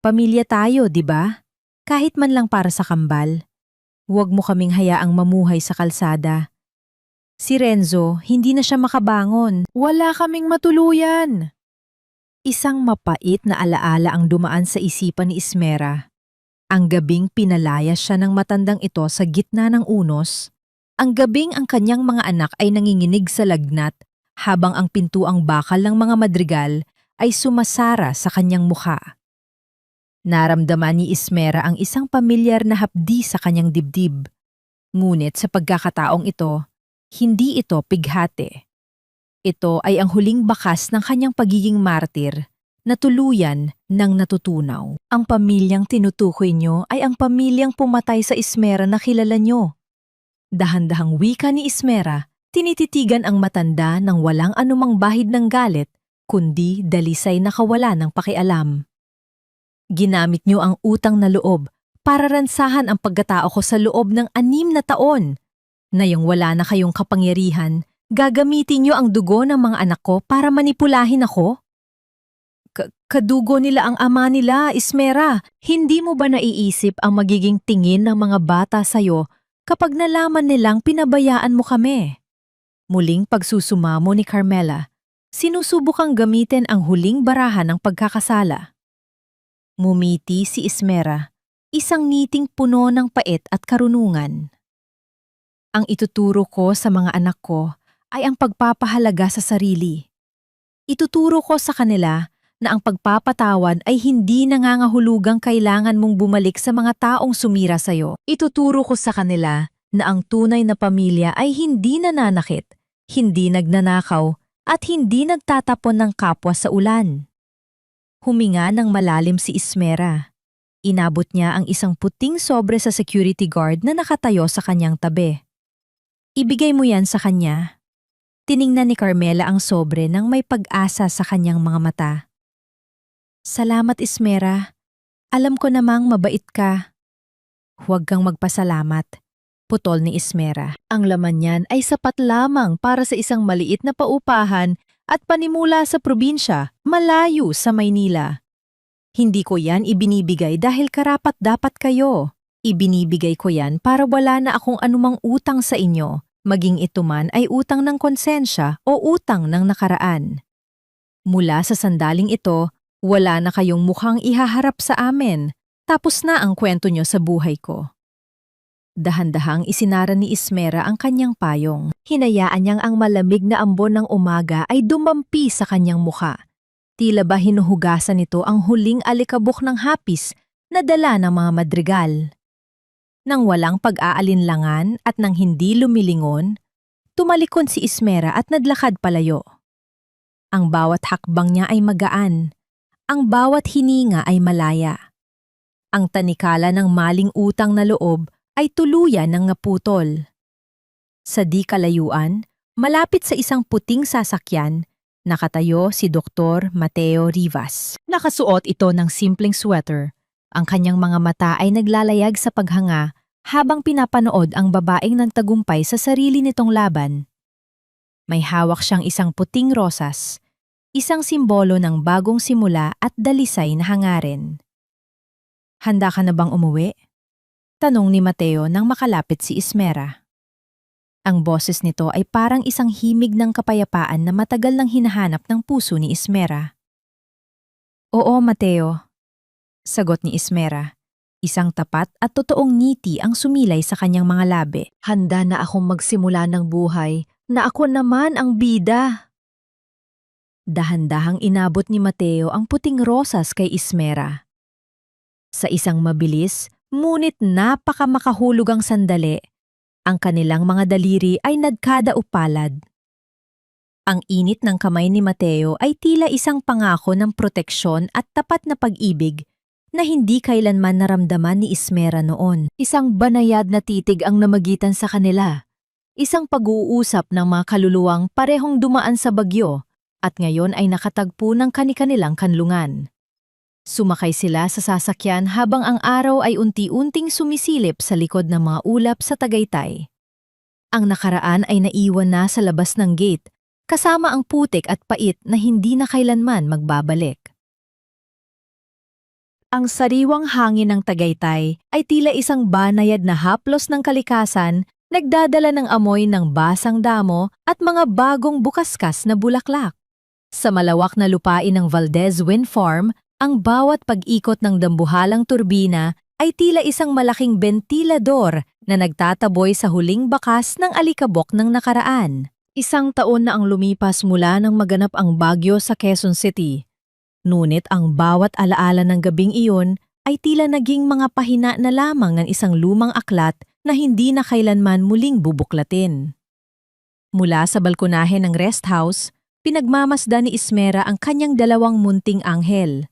Pamilya tayo, di ba? Kahit man lang para sa kambal. Huwag mo kaming hayaang mamuhay sa kalsada. Si Renzo, hindi na siya makabangon. Wala kaming matuluyan. Isang mapait na alaala ang dumaan sa isipan ni Ismera. Ang gabing pinalayas siya ng matandang ito sa gitna ng unos. Ang gabing ang kanyang mga anak ay nanginginig sa lagnat habang ang pintuang bakal ng mga madrigal ay sumasara sa kanyang mukha. Naramdaman ni Ismera ang isang pamilyar na hapdi sa kanyang dibdib. Ngunit sa pagkakataong ito, hindi ito pighati. Ito ay ang huling bakas ng kanyang pagiging martir na tuluyan ng natutunaw. Ang pamilyang tinutukoy niyo ay ang pamilyang pumatay sa Ismera na kilala niyo. Dahan-dahang wika ni Ismera, tinititigan ang matanda ng walang anumang bahid ng galit, kundi dalisay na kawala ng pakialam. Ginamit niyo ang utang na loob para ransahan ang pagkatao ko sa loob ng 6 na taon. Ngayong wala na kayong kapangyarihan, gagamitin niyo ang dugo ng mga anak ko para manipulahin ako? Kadugo nila ang ama nila, Ismera. Hindi mo ba naiisip ang magiging tingin ng mga bata sa'yo kapag nalaman nilang pinabayaan mo kami? Muling pagsusumamo ni Carmela, sinusubukang gamitin ang huling barahan ng pagkakasala. Mumiti si Ismera, isang ngiting puno ng pait at karunungan. Ang ituturo ko sa mga anak ko ay ang pagpapahalaga sa sarili. Ituturo ko sa kanila na ang pagpapatawad ay hindi nangangahulugang kailangan mong bumalik sa mga taong sumira sa'yo. Ituturo ko sa kanila na ang tunay na pamilya ay hindi nananakit, hindi nagnanakaw, at hindi nagtatapon ng kapwa sa ulan. Huminga ng malalim si Ismera. Inabot niya ang isang puting sobre sa security guard na nakatayo sa kanyang tabi. Ibigay mo yan sa kanya. Tiningnan ni Carmela ang sobre nang may pag-asa sa kanyang mga mata. Salamat, Ismera. Alam ko namang mabait ka. Huwag kang magpasalamat, putol ni Ismera. Ang laman niyan ay sapat lamang para sa isang maliit na paupahan at panimula sa probinsya, malayo sa Maynila. Hindi ko yan ibinibigay dahil karapat-dapat kayo. Ibinibigay ko yan para wala na akong anumang utang sa inyo, maging ito man ay utang ng konsensya o utang ng nakaraan. Mula sa sandaling ito, wala na kayong mukhang ihaharap sa amin, tapos na ang kwento nyo sa buhay ko. Dahan-dahang isinara ni Ismera ang kanyang payong. Hinayaan niyang ang malamig na ambon ng umaga ay dumampi sa kanyang mukha. Tila ba hinuhugasan nito ang huling alikabok ng hapis na dala ng mga madrigal. Nang walang pag-aalinlangan at nang hindi lumilingon, tumalikon si Ismera at naglakad palayo. Ang bawat hakbang niya ay magaan. Ang bawat hininga ay malaya. Ang tanikala ng maling utang na loob ay tuluyan ng naputol. Sa di kalayuan, malapit sa isang puting sasakyan, nakatayo si Dr. Mateo Rivas. Nakasuot ito ng simpleng sweater. Ang kanyang mga mata ay naglalayag sa paghanga habang pinapanood ang babaeng nagtagumpay sa sarili nitong laban. May hawak siyang isang puting rosas, isang simbolo ng bagong simula at dalisay na hangarin. Handa ka na bang umuwi? Tanong ni Mateo nang makalapit si Ismera. Ang boses nito ay parang isang himig ng kapayapaan na matagal nang hinahanap ng puso ni Ismera. Oo, Mateo. Sagot ni Ismera. Isang tapat at totoong ngiti ang sumilay sa kanyang mga labi. Handa na akong magsimula ng buhay na ako naman ang bida. Dahan-dahang inabot ni Mateo ang puting rosas kay Ismera. Sa isang mabilis, ngunit napakamakahulugang sandali, ang kanilang mga daliri ay nagkadaupalad. Ang init ng kamay ni Mateo ay tila isang pangako ng proteksyon at tapat na pag-ibig na hindi kailanman naramdaman ni Ismera noon. Isang banayad na titig ang namagitan sa kanila. Isang pag-uusap ng mga kaluluwang parehong dumaan sa bagyo at ngayon ay nakatagpo ng kani-kanilang kanlungan. Sumakay sila sa sasakyan habang ang araw ay unti-unting sumisilip sa likod ng mga ulap sa Tagaytay. Ang nakaraan ay naiwan na sa labas ng gate, kasama ang putik at pait na hindi na kailanman magbabalik. Ang sariwang hangin ng Tagaytay ay tila isang banayad na haplos ng kalikasan nagdadala ng amoy ng basang damo at mga bagong bukaskas na bulaklak. Sa malawak na lupain ng Valdez Wind Farm, ang bawat pag-ikot ng dambuhalang turbina ay tila isang malaking bentilador na nagtataboy sa huling bakas ng alikabok ng nakaraan. Isang taon na ang lumipas mula nang maganap ang bagyo sa Quezon City. Ngunit ang bawat alaala ng gabing iyon ay tila naging mga pahina na lamang ng isang lumang aklat na hindi na kailanman muling bubuklatin. Mula sa balkonahe ng rest house, pinagmamasdan ni Ismera ang kanyang dalawang munting anghel.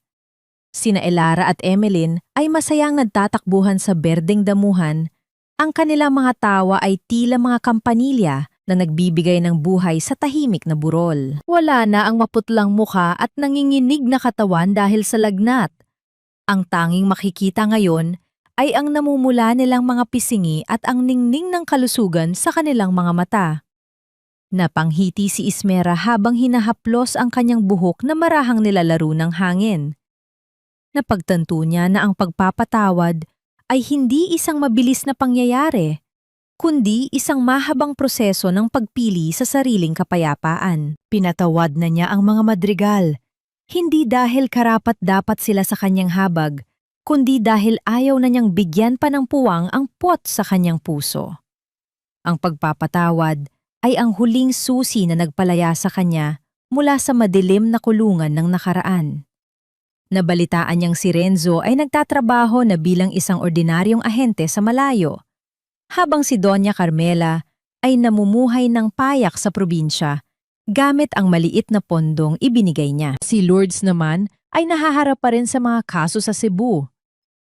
Sina Elara at Emeline ay masayang nagtatakbuhan sa berdeng damuhan. Ang kanilang mga tawa ay tila mga kampanilya na nagbibigay ng buhay sa tahimik na burol. Wala na ang maputlang mukha at nanginginig na katawan dahil sa lagnat. Ang tanging makikita ngayon ay ang namumula nilang mga pisingi at ang ningning ng kalusugan sa kanilang mga mata. Napanghiti si Ismera habang hinahaplos ang kanyang buhok na marahang nilalaro ng hangin. Napagtanto niya na ang pagpapatawad ay hindi isang mabilis na pangyayari, kundi isang mahabang proseso ng pagpili sa sariling kapayapaan. Pinatawad na niya ang mga madrigal, hindi dahil karapat-dapat sila sa kanyang habag, kundi dahil ayaw na niyang bigyan pa ng puwang ang puot sa kanyang puso. Ang pagpapatawad ay ang huling susi na nagpalaya sa kanya mula sa madilim na kulungan ng nakaraan. Nabalitaan niyang si Renzo ay nagtatrabaho na bilang isang ordinaryong ahente sa malayo, habang si Doña Carmela ay namumuhay ng payak sa probinsya gamit ang maliit na pondong ibinigay niya. Si Lourdes naman ay nahaharap pa rin sa mga kaso sa Cebu.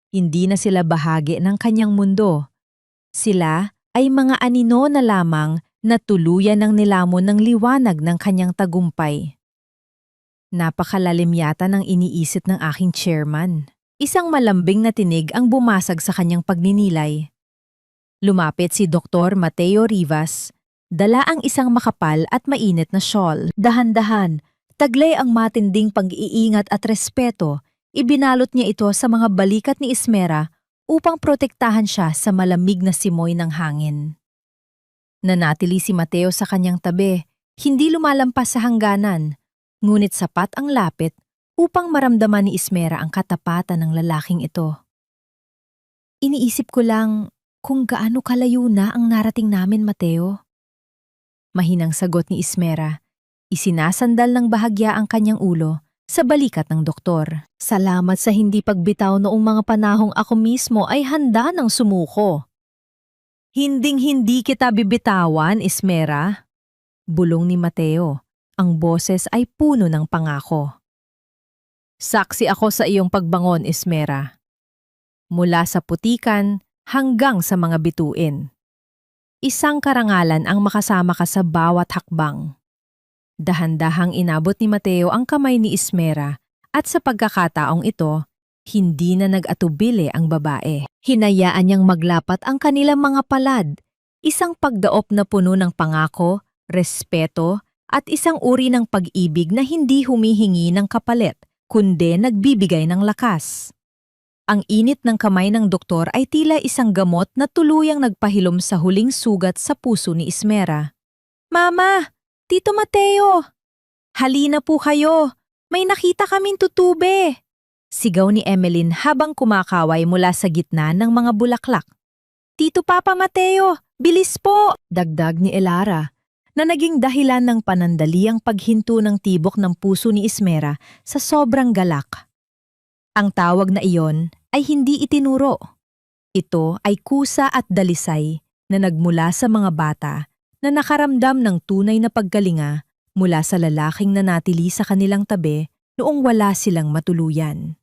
Hindi na sila bahagi ng kanyang mundo. Sila ay mga anino na lamang na tuluyan ng nilamon ng liwanag ng kanyang tagumpay. Napakalalim yata ng iniisip ng aking chairman. Isang malambing na tinig ang bumasag sa kanyang pagninilay. Lumapit si Dr. Mateo Rivas, dala ang isang makapal at mainit na shawl. Dahan-dahan, taglay ang matinding pag-iingat at respeto, ibinalot niya ito sa mga balikat ni Ismera upang protektahan siya sa malamig na simoy ng hangin. Nanatili si Mateo sa kanyang tabi, hindi lumalampas sa hangganan, ngunit sapat ang lapit upang maramdaman ni Ismera ang katapatan ng lalaking ito. Iniisip ko lang kung gaano kalayo na ang narating namin, Mateo. Mahinang sagot ni Ismera, isinasandal ng bahagya ang kanyang ulo sa balikat ng doktor. Salamat sa hindi pagbitaw noong mga panahong ako mismo ay handa ng sumuko. Hinding-hindi kita bibitawan, Ismera. Bulong ni Mateo. Ang boses ay puno ng pangako. Saksi ako sa iyong pagbangon, Ismera. Mula sa putikan hanggang sa mga bituin. Isang karangalan ang makasama ka sa bawat hakbang. Dahan-dahang inabot ni Mateo ang kamay ni Ismera at sa pagkakataong ito, hindi na nag-atubili ang babae. Hinayaan niyang maglapat ang kanilang mga palad, isang pagdaop na puno ng pangako, respeto, at isang uri ng pag-ibig na hindi humihingi ng kapalit, kundi nagbibigay ng lakas. Ang init ng kamay ng doktor ay tila isang gamot na tuluyang nagpahilom sa huling sugat sa puso ni Ismera. Mama! Tito Mateo! Halina po kayo! May nakita kaming tutube! Sigaw ni Emeline habang kumakaway mula sa gitna ng mga bulaklak. Tito Papa Mateo! Bilis po! Dagdag ni Elara, na naging dahilan ng panandaliang paghinto ng tibok ng puso ni Ismera sa sobrang galak. Ang tawag na iyon ay hindi itinuro. Ito ay kusa at dalisay na nagmula sa mga bata na nakaramdam ng tunay na paggalinga mula sa lalaking nanatili sa kanilang tabi noong wala silang matuluyan.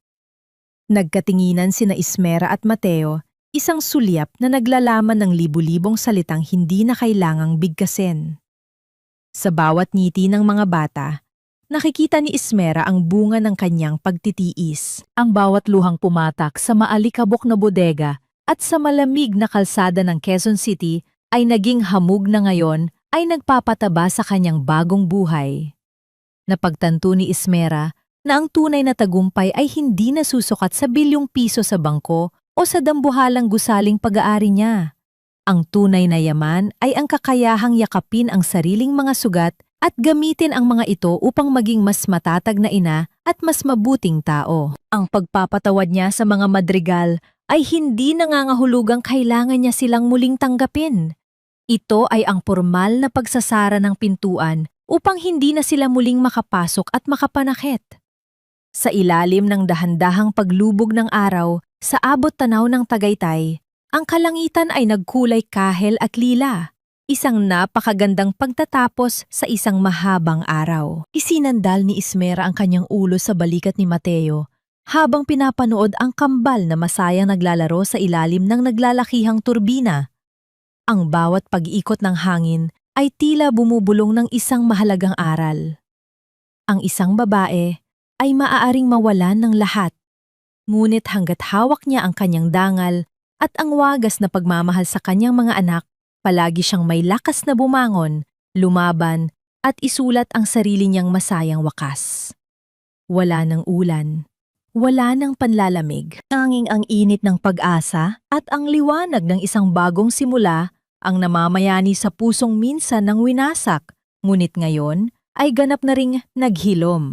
Nagkatinginan sina Ismera at Mateo, isang sulyap na naglalaman ng libu-libong salitang hindi na kailangang bigkasin. Sa bawat ngiti ng mga bata, nakikita ni Ismera ang bunga ng kanyang pagtitiis. Ang bawat luhang pumatak sa maalikabok na bodega at sa malamig na kalsada ng Quezon City ay naging hamog na ngayon ay nagpapataba sa kanyang bagong buhay. Napagtanto ni Ismera na ang tunay na tagumpay ay hindi nasusukat sa bilyong piso sa bangko o sa dambuhalang gusaling pag-aari niya. Ang tunay na yaman ay ang kakayahang yakapin ang sariling mga sugat at gamitin ang mga ito upang maging mas matatag na ina at mas mabuting tao. Ang pagpapatawad niya sa mga madrigal ay hindi nangangahulugang kailangan niya silang muling tanggapin. Ito ay ang formal na pagsasara ng pintuan upang hindi na sila muling makapasok at makapanakit. Sa ilalim ng dahan-dahang paglubog ng araw, sa abot tanaw ng Tagaytay, ang kalangitan ay nagkulay kahel at lila. Isang napakagandang pagtatapos sa isang mahabang araw. Isinandal ni Ismera ang kanyang ulo sa balikat ni Mateo habang pinapanood ang kambal na masayang naglalaro sa ilalim ng naglalakihang turbina. Ang bawat pag-iikot ng hangin ay tila bumubulong ng isang mahalagang aral. Ang isang babae ay maaaring mawalan ng lahat, ngunit hanggat hawak niya ang kanyang dangal at ang wagas na pagmamahal sa kanyang mga anak, palagi siyang may lakas na bumangon, lumaban, at isulat ang sarili niyang masayang wakas. Wala ng ulan, wala ng panlalamig. Tanging ang init ng pag-asa at ang liwanag ng isang bagong simula ang namamayani sa pusong minsan ng winasak, ngunit ngayon ay ganap na ring naghilom.